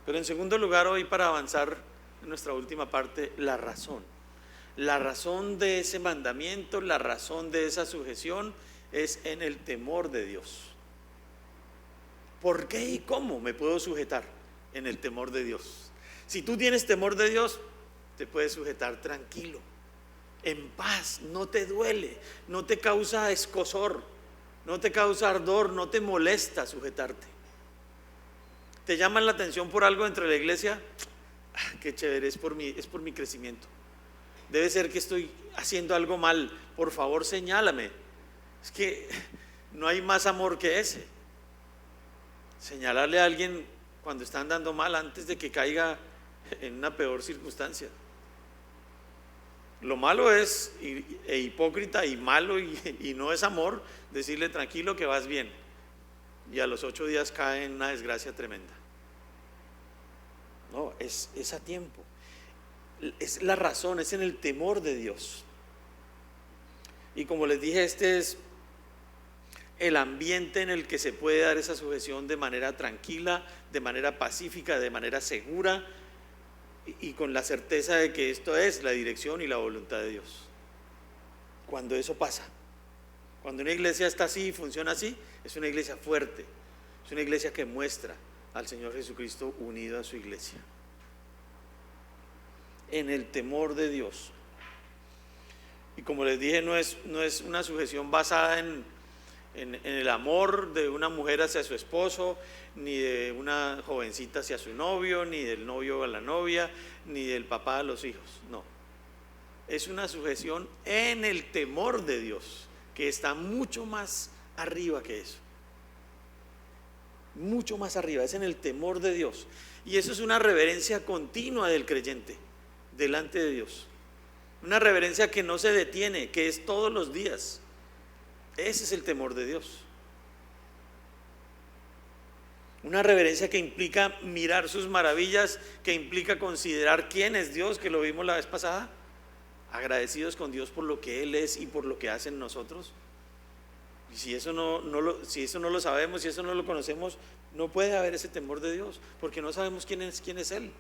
Pero en segundo lugar, hoy para avanzar en nuestra última parte, la razón. La razón de ese mandamiento, la razón de esa sujeción es en el temor de Dios. ¿Por qué y cómo me puedo sujetar? En el temor de Dios. Si tú tienes temor de Dios, te puedes sujetar tranquilo, en paz, no te duele, no te causa escozor, no te causa ardor, no te molesta sujetarte. ¿Te llaman la atención por algo dentro de la iglesia? Qué chévere, es por mi crecimiento. Debe ser que estoy haciendo algo mal, por favor señálame. Es que no hay más amor que ese. Señalarle a alguien cuando está andando mal antes de que caiga en una peor circunstancia. Lo malo es hipócrita y malo y no es amor decirle tranquilo que vas bien y a los 8 días cae en una desgracia tremenda. No, es a tiempo, es la razón, es en el temor de Dios. Y como les dije, este es el ambiente en el que se puede dar esa sujeción de manera tranquila, de manera pacífica, de manera segura y con la certeza de que esto es la dirección y la voluntad de Dios. Cuando eso pasa, cuando una iglesia está así y funciona así, es una iglesia fuerte, es una iglesia que muestra al Señor Jesucristo unido a su iglesia. En el temor de Dios. Y como les dije, no es una sujeción basada en el amor de una mujer hacia su esposo, ni de una jovencita hacia su novio, ni del novio a la novia, ni del papá a los hijos. No, es una sujeción en el temor de Dios, que está mucho más arriba que eso, mucho más arriba, es en el temor de Dios. Y eso es una reverencia continua del creyente delante de Dios, una reverencia que no se detiene, que es todos los días. Ese es el temor de Dios. Una reverencia que implica mirar sus maravillas, que implica considerar quién es Dios, que lo vimos la vez pasada. Agradecidos con Dios por lo que Él es y por lo que hace en nosotros. Y si eso no lo sabemos, si eso no lo conocemos, no puede haber ese temor de Dios, porque no sabemos quién es Él.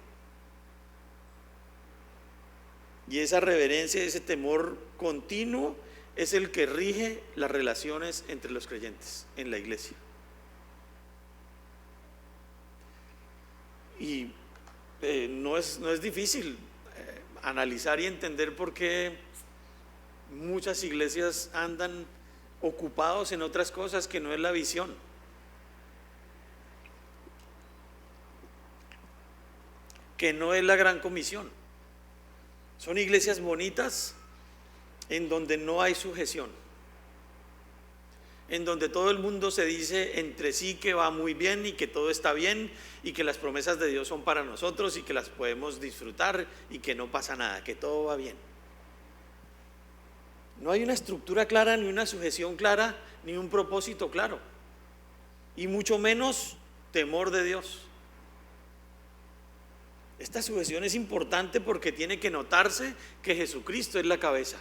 Y esa reverencia, ese temor continuo es el que rige las relaciones entre los creyentes en la iglesia. Y no es difícil analizar y entender por qué muchas iglesias andan ocupados en otras cosas que no es la visión. que no es la gran comisión. Son iglesias bonitas en donde no hay sujeción, en donde todo el mundo se dice entre sí que va muy bien y que todo está bien y que las promesas de Dios son para nosotros y que las podemos disfrutar y que no pasa nada, que todo va bien. No hay una estructura clara, ni una sujeción clara, ni un propósito claro, y mucho menos temor de Dios. Esta sujeción es importante porque tiene que notarse que Jesucristo es la cabeza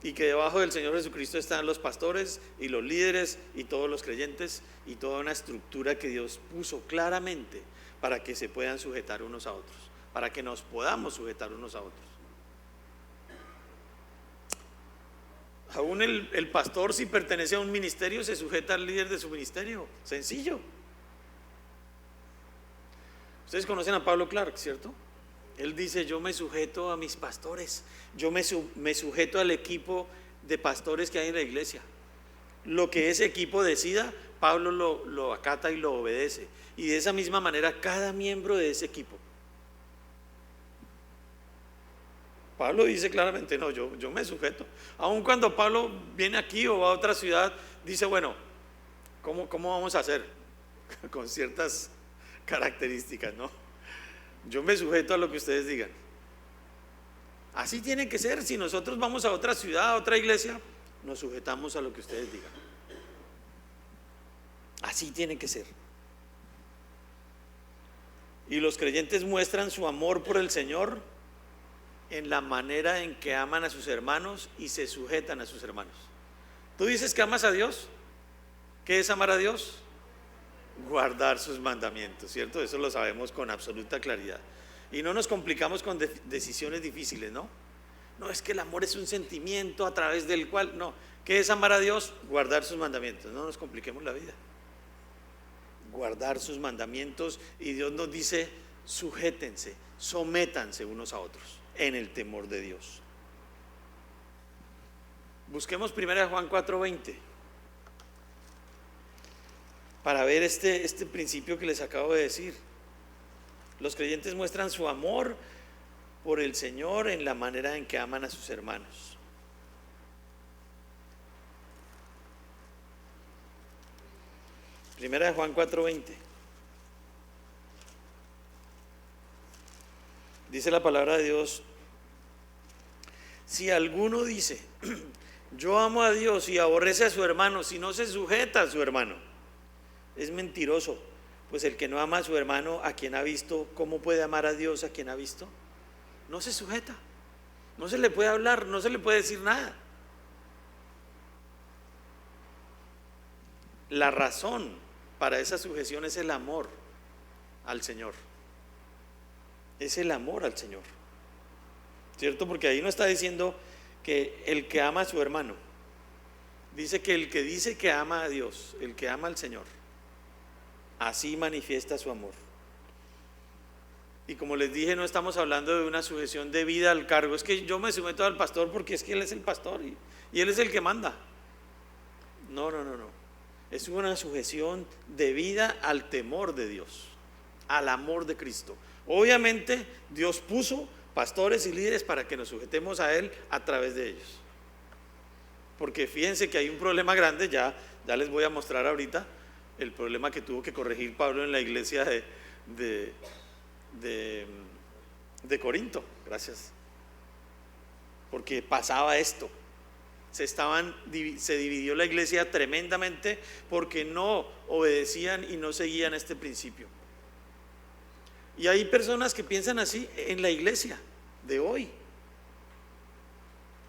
y que debajo del Señor Jesucristo están los pastores y los líderes y todos los creyentes y toda una estructura que Dios puso claramente para que se puedan sujetar unos a otros, para que nos podamos sujetar unos a otros. Aún el pastor, si pertenece a un ministerio, se sujeta al líder de su ministerio. Sencillo. Ustedes conocen a Pablo Clark, ¿cierto? Él dice: yo me sujeto a mis pastores, yo me sujeto al equipo de pastores que hay en la iglesia. Lo que ese equipo decida, Pablo lo acata y lo obedece. Y de esa misma manera cada miembro de ese equipo. Pablo dice claramente: no, yo me sujeto. Aun cuando Pablo viene aquí o va a otra ciudad, dice: bueno, ¿cómo vamos a hacer? Con ciertas características, ¿no? Yo me sujeto a lo que ustedes digan. Así tiene que ser. Si nosotros vamos a otra ciudad, a otra iglesia, nos sujetamos a lo que ustedes digan. Así tiene que ser. Y los creyentes muestran su amor por el Señor en la manera en que aman a sus hermanos y se sujetan a sus hermanos. ¿Tú dices que amas a Dios? ¿Qué es amar a Dios? Guardar sus mandamientos, ¿cierto? Eso lo sabemos con absoluta claridad. Y no nos complicamos con decisiones difíciles, ¿no? No, es que el amor es un sentimiento a través del cual, no. ¿Qué es amar a Dios? Guardar sus mandamientos. No nos compliquemos la vida. Guardar sus mandamientos, y Dios nos dice: sujétense, sométanse unos a otros en el temor de Dios. Busquemos 1 Juan 4:20 para ver este principio que les acabo de decir. Los creyentes muestran su amor por el Señor en la manera en que aman a sus hermanos. Primera de Juan 4:20. Dice la palabra de Dios: si alguno dice: yo amo a Dios, y aborrece a su hermano, si no se sujeta a su hermano, es mentiroso. Pues el que no ama a su hermano, a quien ha visto, ¿cómo puede amar a Dios a quien ha visto? No se sujeta, no se le puede hablar, no se le puede decir nada. La razón para esa sujeción es el amor al Señor. Es el amor al Señor, ¿cierto? Porque ahí no está diciendo que el que ama a su hermano. Dice que el que dice que ama a Dios, el que ama al Señor, así manifiesta su amor. Y como les dije, no estamos hablando de una sujeción de vida al cargo. Es que yo me someto al pastor porque es que él es el pastor y él es el que manda. No. Es una sujeción de vida al temor de Dios, al amor de Cristo. Obviamente Dios puso pastores y líderes para que nos sujetemos a Él a través de ellos. Porque fíjense que hay un problema grande, ya les voy a mostrar ahorita el problema que tuvo que corregir Pablo en la iglesia de Corinto. Gracias. Porque pasaba esto. Se dividió la iglesia tremendamente porque no obedecían y no seguían este principio. Y hay personas que piensan así en la iglesia de hoy.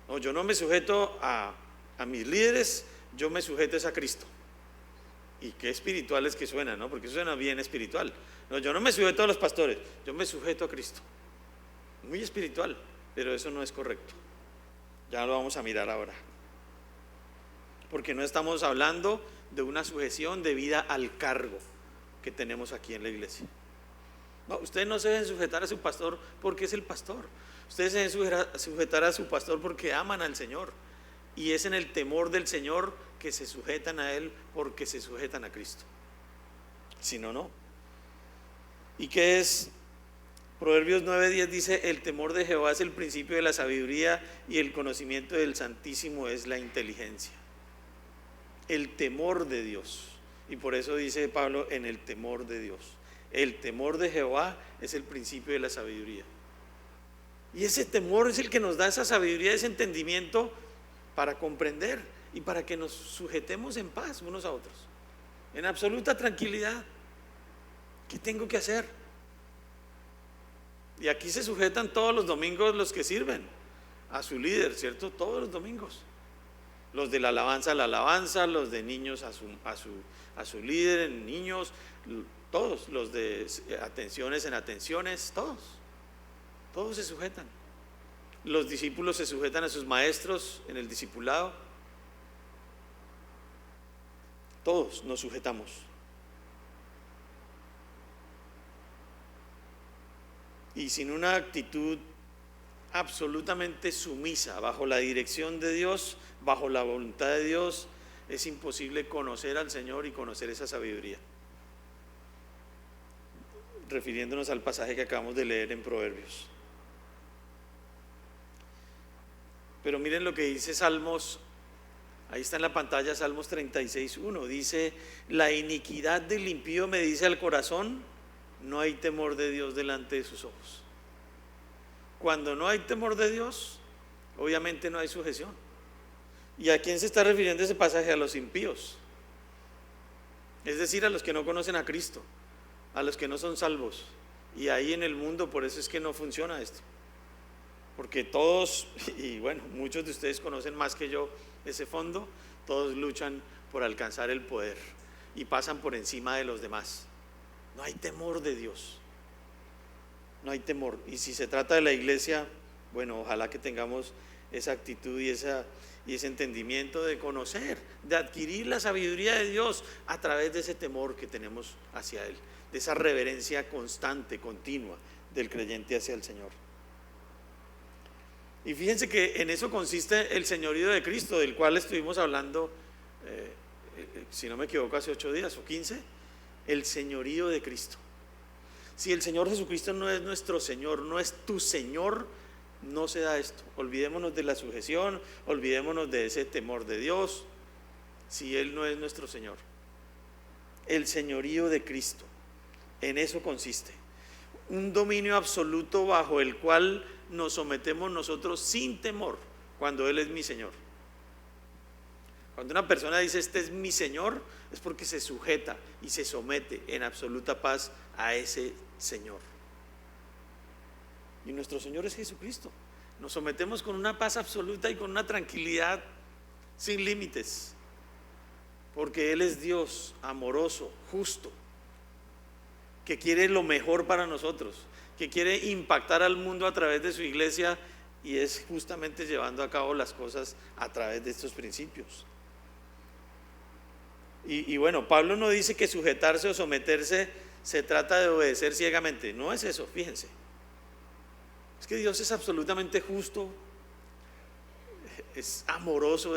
No, yo no me sujeto a mis líderes, yo me sujeto es a Cristo. Y qué espiritual es que suena, ¿no? Porque suena bien espiritual. No, yo no me sujeto a los pastores, yo me sujeto a Cristo. Muy espiritual, pero eso no es correcto. Ya lo vamos a mirar ahora. Porque no estamos hablando de una sujeción debida al cargo que tenemos aquí en la iglesia. No, ustedes no se deben sujetar a su pastor porque es el pastor. Ustedes se deben sujetar a su pastor porque aman al Señor. Y es en el temor del Señor que se sujetan a Él, porque se sujetan a Cristo. Si no, no. ¿Y qué es? Proverbios 9:10 dice: el temor de Jehová es el principio de la sabiduría y el conocimiento del Santísimo es la inteligencia. El temor de Dios. Y por eso dice Pablo: en el temor de Dios. El temor de Jehová es el principio de la sabiduría. Y ese temor es el que nos da esa sabiduría, ese entendimiento para comprender y para que nos sujetemos en paz unos a otros, en absoluta tranquilidad. ¿Qué tengo que hacer? Y aquí se sujetan todos los domingos los que sirven a su líder, ¿cierto? Todos los domingos. Los de la alabanza a la alabanza, los de niños a su líder, en niños, todos, los de atenciones en atenciones, todos se sujetan. Los discípulos se sujetan a sus maestros en el discipulado. Todos nos sujetamos. Y sin una actitud absolutamente sumisa, bajo la dirección de Dios, bajo la voluntad de Dios, es imposible conocer al Señor y conocer esa sabiduría. Refiriéndonos al pasaje que acabamos de leer en Proverbios. Pero miren lo que dice Salmos, ahí está en la pantalla, Salmos 36:1, dice: la iniquidad del impío me dice al corazón, no hay temor de Dios delante de sus ojos. Cuando no hay temor de Dios, obviamente no hay sujeción. ¿Y a quién se está refiriendo ese pasaje? A los impíos, es decir, a los que no conocen a Cristo, a los que no son salvos. Y ahí en el mundo, por eso es que no funciona esto, porque todos, y bueno, muchos de ustedes conocen más que yo ese fondo, todos luchan por alcanzar el poder y pasan por encima de los demás. No hay temor de Dios, no hay temor. Y si se trata de la iglesia, bueno, ojalá que tengamos esa actitud y ese entendimiento de conocer, de adquirir la sabiduría de Dios a través de ese temor que tenemos hacia Él, de esa reverencia constante, continua del creyente hacia el Señor. Y fíjense que en eso consiste el señorío de Cristo, del cual estuvimos hablando, si no me equivoco, hace 8 días o 15, el señorío de Cristo. Si el Señor Jesucristo no es nuestro Señor, no es tu Señor, no se da esto. Olvidémonos de la sujeción, olvidémonos de ese temor de Dios, si Él no es nuestro Señor. El señorío de Cristo, en eso consiste. Un dominio absoluto bajo el cual nos sometemos nosotros sin temor, cuando Él es mi Señor. Cuando una persona dice este es mi Señor, es porque se sujeta y se somete en absoluta paz a ese Señor. Y nuestro Señor es Jesucristo. Nos sometemos con una paz absoluta y con una tranquilidad sin límites, porque Él es Dios amoroso, justo, que quiere lo mejor para nosotros, que quiere impactar al mundo a través de su iglesia, y es justamente llevando a cabo las cosas a través de estos principios. Y bueno, Pablo no dice que sujetarse o someterse se trata de obedecer ciegamente, no es eso, fíjense. Es que Dios es absolutamente justo, es amoroso,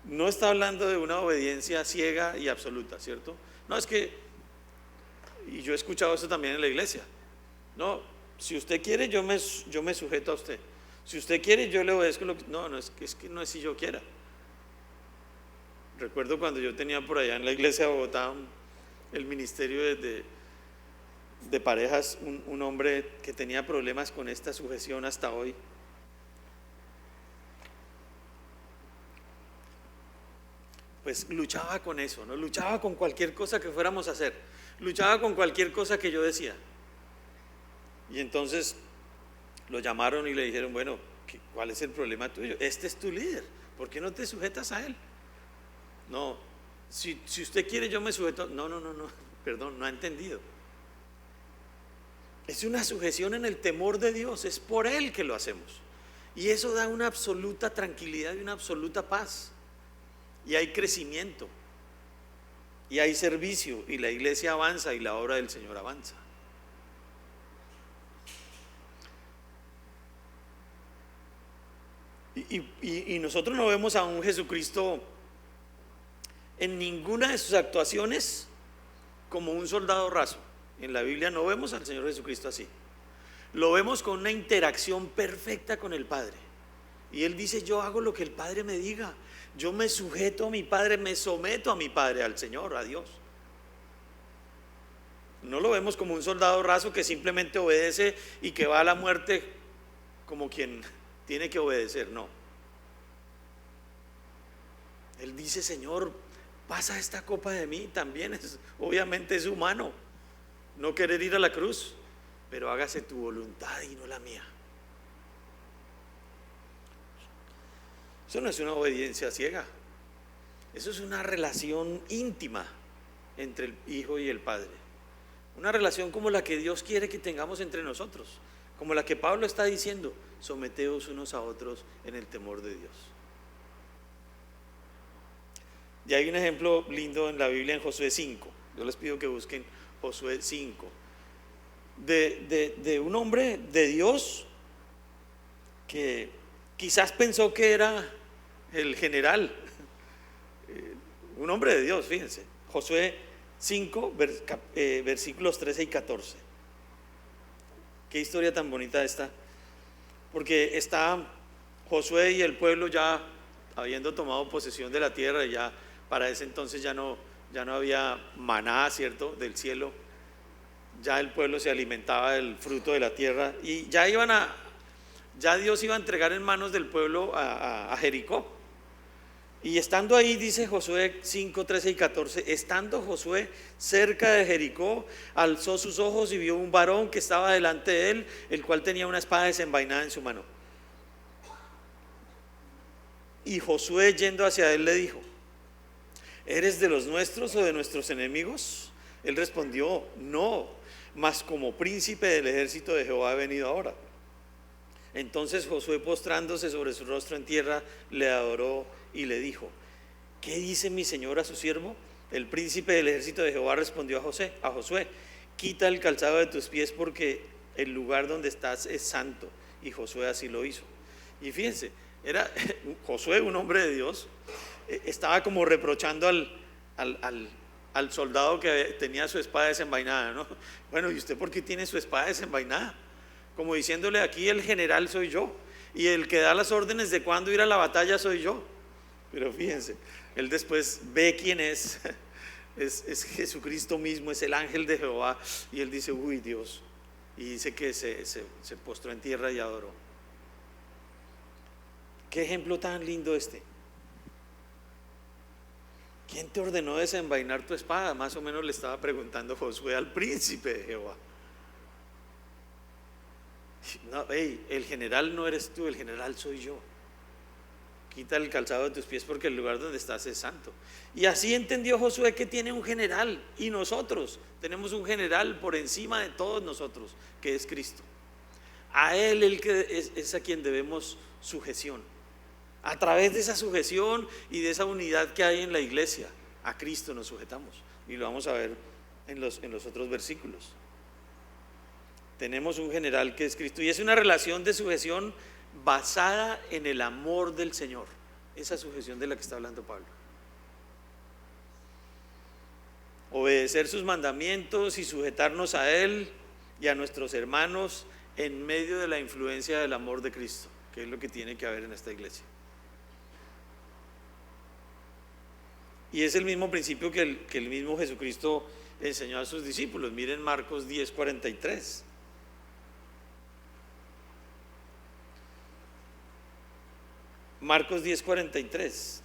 no está hablando de una obediencia ciega y absoluta, ¿cierto? No, es que, y yo he escuchado eso también en la iglesia, no, si usted quiere yo me sujeto a usted, si usted quiere yo le obedezco no, es que no es si yo quiera. Recuerdo cuando yo tenía por allá en la iglesia de Bogotá el ministerio de parejas, un hombre que tenía problemas con esta sujeción hasta hoy. Pues luchaba con eso, ¿no? Luchaba con cualquier cosa que fuéramos a hacer, luchaba con cualquier cosa que yo decía. Y entonces lo llamaron y le dijeron: bueno, ¿cuál es el problema tuyo? Este es tu líder, ¿por qué no te sujetas a él? No, si usted quiere yo me sujeto. No, perdón, no ha entendido. Es una sujeción en el temor de Dios, es por Él que lo hacemos. Y eso da una absoluta tranquilidad y una absoluta paz. Y hay crecimiento, y hay servicio, y la iglesia avanza y la obra del Señor avanza. Y nosotros no vemos a un Jesucristo en ninguna de sus actuaciones como un soldado raso. En la Biblia no vemos al Señor Jesucristo así. Lo vemos con una interacción perfecta con el Padre. Y Él dice: yo hago lo que el Padre me diga. Yo me sujeto a mi Padre, me someto a mi Padre, al Señor, a Dios. No lo vemos como un soldado raso que simplemente obedece y que va a la muerte como quien tiene que obedecer, no. Él dice: Señor, pasa esta copa de mí. También obviamente es humano no querer ir a la cruz, pero hágase tu voluntad y no la mía. Eso no es una obediencia ciega, eso es una relación íntima entre el Hijo y el Padre. Una relación como la que Dios quiere que tengamos entre nosotros, como la que Pablo está diciendo: someteos unos a otros en el temor de Dios. Y hay un ejemplo lindo en la Biblia, en Josué 5. Yo les pido que busquen Josué 5, de un hombre de Dios que quizás pensó que era el general, un hombre de Dios. Fíjense, Josué 5, versículos 13 y 14. Qué historia tan bonita esta, porque está Josué y el pueblo ya habiendo tomado posesión de la tierra. Y ya para ese entonces ya no había maná, ¿cierto?, del cielo. Ya el pueblo se alimentaba del fruto de la tierra y ya Dios iba a entregar en manos del pueblo a Jericó. Y estando ahí, dice Josué 5, 13 y 14, estando Josué cerca de Jericó, alzó sus ojos y vio un varón que estaba delante de él, el cual tenía una espada desenvainada en su mano. Y Josué, yendo hacia él, le dijo: ¿eres de los nuestros o de nuestros enemigos? Él respondió: no, mas como príncipe del ejército de Jehová he venido ahora. Entonces Josué, postrándose sobre su rostro en tierra, le adoró y le dijo: ¿qué dice mi señor a su siervo? El príncipe del ejército de Jehová respondió a Josué: quita el calzado de tus pies, porque el lugar donde estás es santo. Y Josué así lo hizo. Y fíjense, era Josué, un hombre de Dios, estaba como reprochando al soldado que tenía su espada desenvainada, ¿no? Bueno, ¿y usted por qué tiene su espada desenvainada? Como diciéndole: aquí el general soy yo, y el que da las órdenes de cuándo ir a la batalla soy yo. Pero fíjense, él después ve quién es Jesucristo mismo, es el ángel de Jehová, y él dice: uy, Dios. Y dice que se postró en tierra y adoró. Qué ejemplo tan lindo este. ¿Quién te ordenó desenvainar tu espada? Más o menos le estaba preguntando Josué al príncipe de Jehová. No, el general no eres tú, el general soy yo. Quita el calzado de tus pies, porque el lugar donde estás es santo. Y así entendió Josué que tiene un general, y nosotros tenemos un general por encima de todos nosotros, que es Cristo. A él, el que es a quien debemos sujeción. A través de esa sujeción y de esa unidad que hay en la iglesia, a Cristo nos sujetamos, y lo vamos a ver en los otros versículos. Tenemos un general que es Cristo, y es una relación de sujeción basada en el amor del Señor. Esa sujeción de la que está hablando Pablo. Obedecer sus mandamientos y sujetarnos a Él y a nuestros hermanos en medio de la influencia del amor de Cristo, que es lo que tiene que haber en esta iglesia. Y es el mismo principio que el mismo Jesucristo enseñó a sus discípulos. Miren Marcos 10, 43. Marcos 10, 43.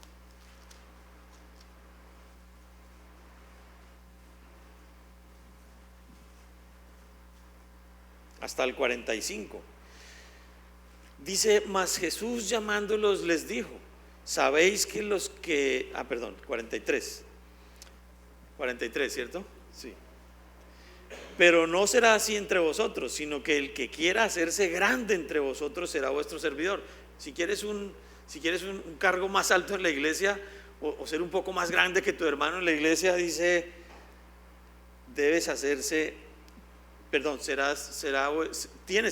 Hasta el 45. Dice: mas Jesús llamándolos les dijo: sabéis que los que... 43, ¿cierto? Sí. Pero no será así entre vosotros, sino que el que quiera hacerse grande entre vosotros será vuestro servidor. Si quieres un cargo más alto en la iglesia, o ser un poco más grande que tu hermano en la iglesia, dice, tienes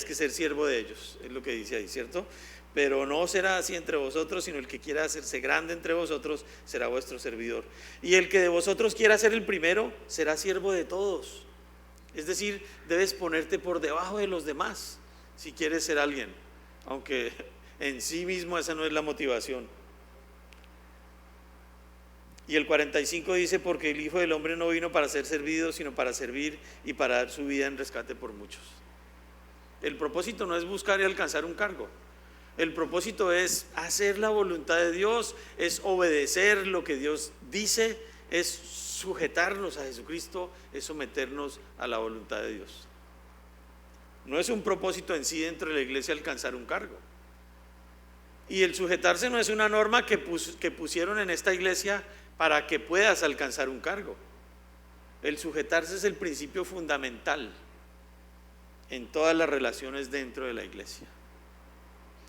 que ser siervo de ellos, es lo que dice ahí, ¿cierto? pero no será así entre vosotros, sino el que quiera hacerse grande entre vosotros será vuestro servidor. Y el que de vosotros quiera ser el primero será siervo de todos. Es decir, debes ponerte por debajo de los demás si quieres ser alguien, aunque en sí mismo esa no es la motivación. Y el 45 dice: porque el Hijo del Hombre no vino para ser servido, sino para servir y para dar su vida en rescate por muchos. El propósito no es buscar y alcanzar un cargo. El propósito es hacer la voluntad de Dios, es obedecer lo que Dios dice, es sujetarnos a Jesucristo, es someternos a la voluntad de Dios. No es un propósito en sí dentro de la iglesia alcanzar un cargo. Y el sujetarse no es una norma que pusieron en esta iglesia para que puedas alcanzar un cargo. El sujetarse es el principio fundamental en todas las relaciones dentro de la iglesia.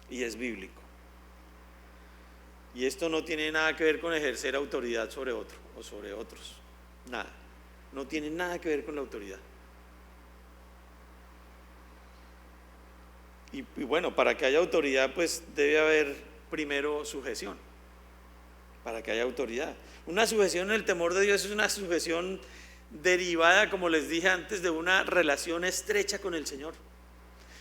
Y es bíblico. Y esto no tiene nada que ver con ejercer autoridad sobre otro o sobre otros. Nada. No tiene nada que ver con la autoridad. Y bueno, para que haya autoridad, pues debe haber primero sujeción. Para que haya autoridad. Una sujeción en el temor de Dios es una sujeción derivada, como les dije antes, de una relación estrecha con el Señor.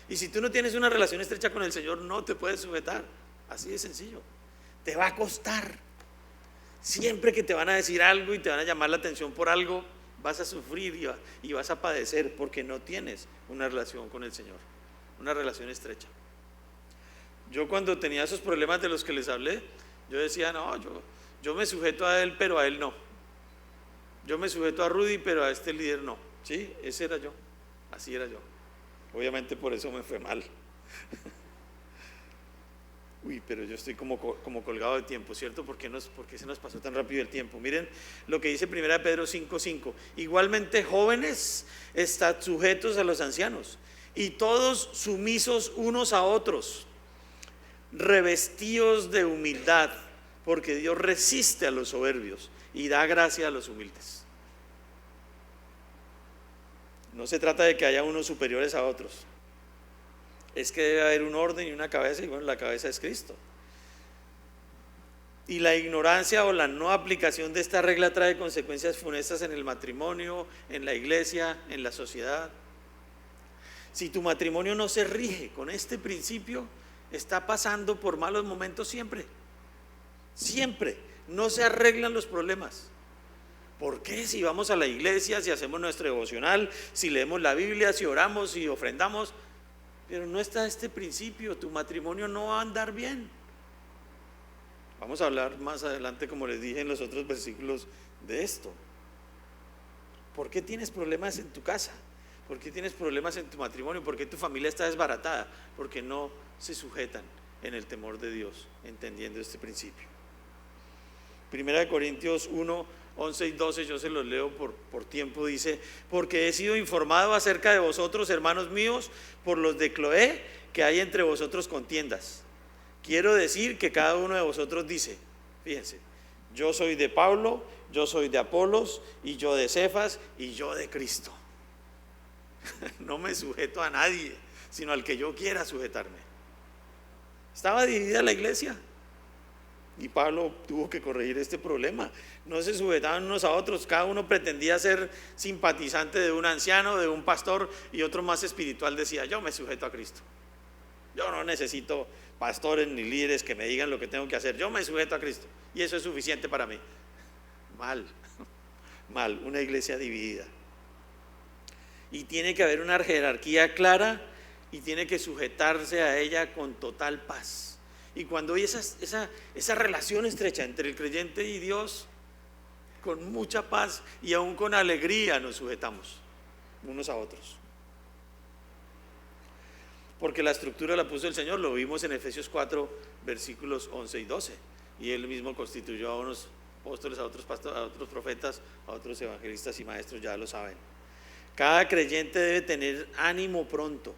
Y si tú no tienes una relación estrecha con el Señor, no te puedes sujetar. Así de sencillo. Te va a costar. Siempre que te van a decir algo y te van a llamar la atención por algo, vas a sufrir y vas a padecer porque no tienes una relación con el Señor, una relación estrecha. Yo cuando tenía esos problemas de los que les hablé, yo decía: no, yo me sujeto a él, pero a él no. Yo me sujeto a Rudy, pero a este líder no. Sí, ese era yo, así era yo. Obviamente por eso me fue mal. Uy, pero yo estoy como colgado de tiempo, ¿cierto? ¿Por qué se nos pasó tan rápido el tiempo? Miren lo que dice 1 Pedro 5:5. Igualmente, jóvenes, estad sujetos a los ancianos, y todos sumisos unos a otros, revestidos de humildad, porque Dios resiste a los soberbios y da gracia a los humildes. No se trata de que haya unos superiores a otros. Es que debe haber un orden y una cabeza, y bueno, la cabeza es Cristo. Y la ignorancia o la no aplicación de esta regla trae consecuencias funestas en el matrimonio, en la iglesia, en la sociedad. Si tu matrimonio no se rige con este principio, está pasando por malos momentos siempre. Siempre. No se arreglan los problemas. ¿Por qué? Si vamos a la iglesia, si hacemos nuestro devocional, si leemos la Biblia, si oramos, si ofrendamos, pero no está este principio, tu matrimonio no va a andar bien. Vamos a hablar más adelante, como les dije en los otros versículos, de esto. ¿Por qué tienes problemas en tu casa? ¿Por qué tienes problemas en tu matrimonio? ¿Por qué tu familia está desbaratada? Porque no se sujetan en el temor de Dios, entendiendo este principio. 1 Corintios 1, 11 y 12, yo se los leo por tiempo, dice: porque he sido informado acerca de vosotros, hermanos míos, por los de Cloé, que hay entre vosotros contiendas. Quiero decir que cada uno de vosotros dice, fíjense, yo soy de Pablo, yo soy de Apolos, y yo de Cefas, y yo de Cristo. No me sujeto a nadie, sino al que yo quiera sujetarme. Estaba dividida la iglesia. Y Pablo tuvo que corregir este problema. No se sujetaban unos a otros, cada uno pretendía ser simpatizante de un anciano, de un pastor, y otro más espiritual decía: yo me sujeto a Cristo. Yo no necesito pastores ni líderes que me digan lo que tengo que hacer, yo me sujeto a Cristo y eso es suficiente para mí. Mal, una iglesia dividida. Y tiene que haber una jerarquía clara y tiene que sujetarse a ella con total paz. Y cuando hay esa relación estrecha entre el creyente y Dios, con mucha paz y aún con alegría nos sujetamos unos a otros. Porque la estructura la puso el Señor, lo vimos en Efesios 4, versículos 11 y 12. Y Él mismo constituyó a unos apóstoles, a otros pastores, a otros profetas, a otros evangelistas y maestros, ya lo saben. Cada creyente debe tener ánimo pronto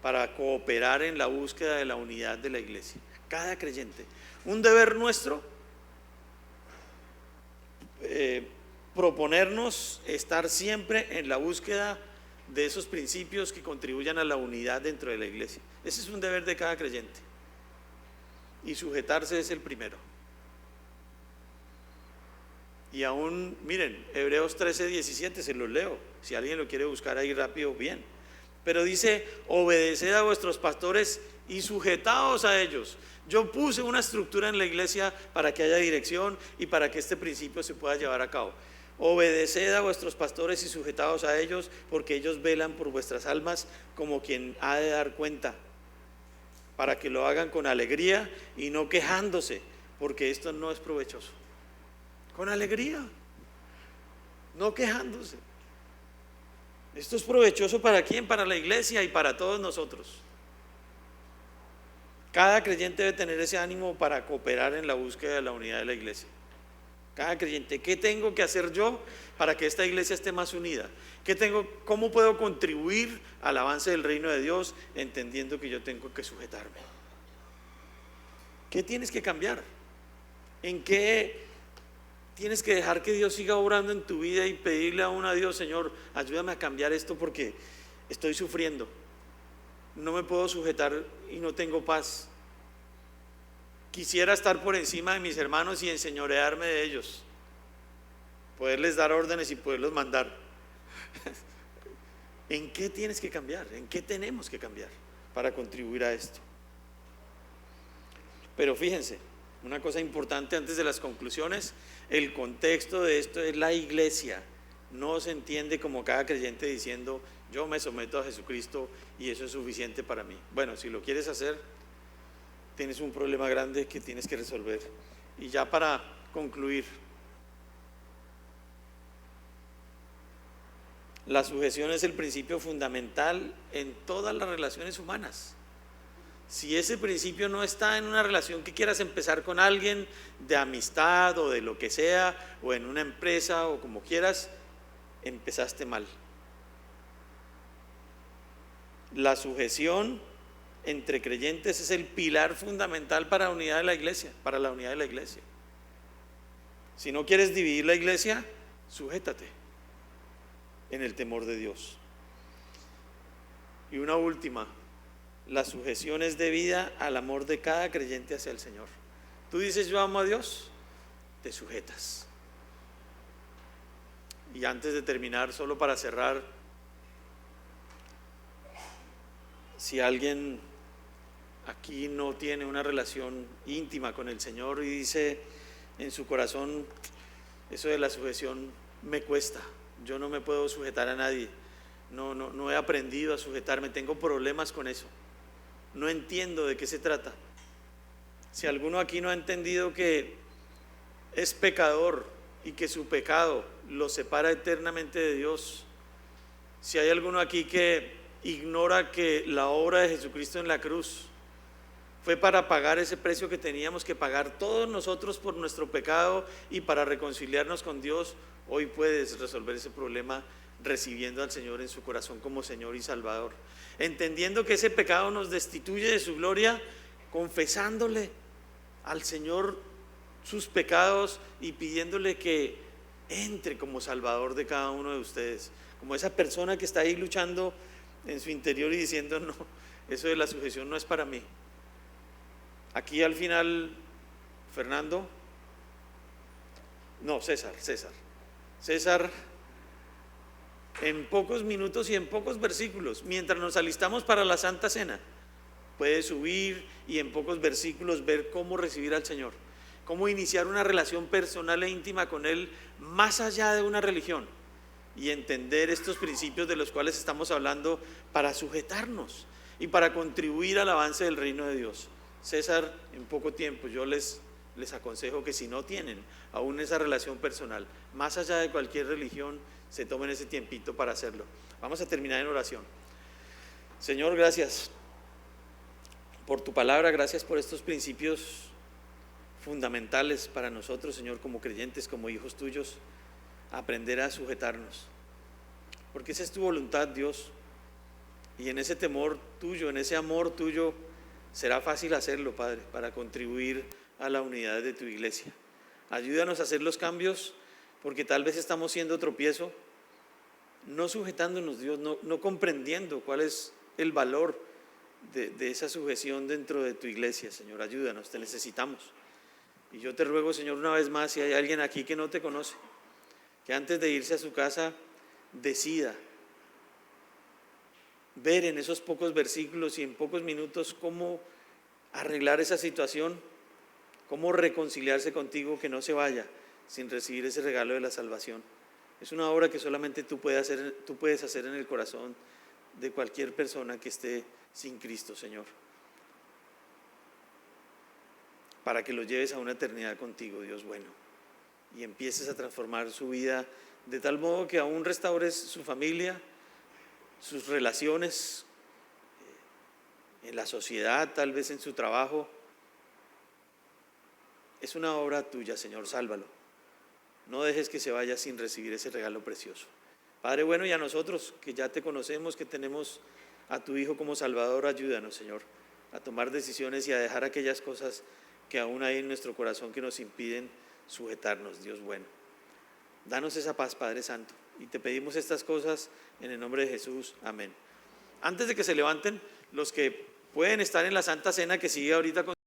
para cooperar en la búsqueda de la unidad de la iglesia. Cada creyente. Un deber nuestro, proponernos estar siempre en la búsqueda de esos principios que contribuyan a la unidad dentro de la iglesia. Ese es un deber de cada creyente. y sujetarse es el primero. Y aún, miren, Hebreos 13:17, se los leo, si alguien lo quiere buscar ahí rápido, bien. Pero dice, obedeced a vuestros pastores y sujetaos a ellos. Yo puse una estructura en la iglesia para que haya dirección y para que este principio se pueda llevar a cabo. Obedeced a vuestros pastores y sujetaos a ellos, porque ellos velan por vuestras almas como quien ha de dar cuenta, para que lo hagan con alegría y no quejándose, porque esto no es provechoso. Con alegría, no quejándose. Esto es provechoso ¿para quién? Para la iglesia y para todos nosotros. Cada creyente debe tener ese ánimo para cooperar en la búsqueda de la unidad de la iglesia. Cada creyente, ¿qué tengo que hacer yo para que esta iglesia esté más unida? ¿Cómo puedo contribuir al avance del reino de Dios, entendiendo que yo tengo que sujetarme? ¿Qué tienes que cambiar? ¿En qué tienes que dejar que Dios siga obrando en tu vida y pedirle aún a Dios, Señor, ayúdame a cambiar esto porque estoy sufriendo? No me puedo sujetar y no tengo paz. Quisiera estar por encima de mis hermanos y enseñorearme de ellos, poderles dar órdenes y poderlos mandar. ¿En qué tienes que cambiar? ¿En qué tenemos que cambiar para contribuir a esto? Pero fíjense, una cosa importante antes de las conclusiones, el contexto de esto es la iglesia. No se entiende como cada creyente diciendo, yo me someto a Jesucristo y eso es suficiente para mí. Bueno, si lo quieres hacer, tienes un problema grande que tienes que resolver. Y ya para concluir, la sujeción es el principio fundamental en todas las relaciones humanas. Si ese principio no está en una relación que quieras empezar con alguien de amistad o de lo que sea, o en una empresa o como quieras, empezaste mal. La sujeción entre creyentes es el pilar fundamental para la unidad de la iglesia, para la unidad de la iglesia. Si no quieres dividir la iglesia, sujétate en el temor de Dios. Y una última, la sujeción es debida al amor de cada creyente hacia el Señor. Tú dices, yo amo a Dios, te sujetas. Y antes de terminar, solo para cerrar, si alguien aquí no tiene una relación íntima con el Señor y dice en su corazón, eso de la sujeción me cuesta, yo no me puedo sujetar a nadie, no he aprendido a sujetarme, tengo problemas con eso, no entiendo de qué se trata. Si alguno aquí no ha entendido que es pecador y que su pecado lo separa eternamente de Dios, si hay alguno aquí que ignora que la obra de Jesucristo en la cruz fue para pagar ese precio que teníamos que pagar todos nosotros por nuestro pecado y para reconciliarnos con Dios, hoy puedes resolver ese problema recibiendo al Señor en su corazón como Señor y Salvador, entendiendo que ese pecado nos destituye de su gloria, confesándole al Señor sus pecados y pidiéndole que entre como Salvador de cada uno de ustedes, como esa persona que está ahí luchando en su interior y diciendo, no, eso de la sujeción no es para mí. Aquí al final, Fernando, no, César, en pocos minutos y en pocos versículos, mientras nos alistamos para la Santa Cena, puede subir y en pocos versículos ver cómo recibir al Señor, cómo iniciar una relación personal e íntima con Él más allá de una religión y entender estos principios de los cuales estamos hablando para sujetarnos y para contribuir al avance del reino de Dios. César, en poco tiempo yo les aconsejo que si no tienen aún esa relación personal, más allá de cualquier religión, se tomen ese tiempito para hacerlo. Vamos a terminar en oración. Señor, gracias por tu palabra, gracias por estos principios fundamentales para nosotros, Señor, como creyentes, como hijos tuyos, aprender a sujetarnos, porque esa es tu voluntad, Dios, y en ese temor tuyo, en ese amor tuyo, será fácil hacerlo, Padre, para contribuir a la unidad de tu iglesia. Ayúdanos a hacer los cambios, porque tal vez estamos siendo tropiezo, no sujetándonos, Dios, no comprendiendo cuál es el valor de esa sujeción dentro de tu iglesia, Señor. Ayúdanos, te necesitamos. Y yo te ruego, Señor, una vez más, si hay alguien aquí que no te conoce, que antes de irse a su casa decida ver en esos pocos versículos y en pocos minutos cómo arreglar esa situación, cómo reconciliarse contigo, que no se vaya sin recibir ese regalo de la salvación. Es una obra que solamente tú puedes hacer en el corazón de cualquier persona que esté sin Cristo, Señor, para que lo lleves a una eternidad contigo, Dios bueno, y empieces a transformar su vida de tal modo que aún restaures su familia, sus relaciones en la sociedad, tal vez en su trabajo. Es una obra tuya, Señor, sálvalo. No dejes que se vaya sin recibir ese regalo precioso. Padre bueno, y a nosotros que ya te conocemos, que tenemos a tu Hijo como Salvador, ayúdanos, Señor, a tomar decisiones y a dejar aquellas cosas que aún hay en nuestro corazón que nos impiden sujetarnos, Dios bueno. Danos esa paz, Padre Santo, y te pedimos estas cosas en el nombre de Jesús. Amén. Antes de que se levanten, los que pueden estar en la Santa Cena que sigue ahorita con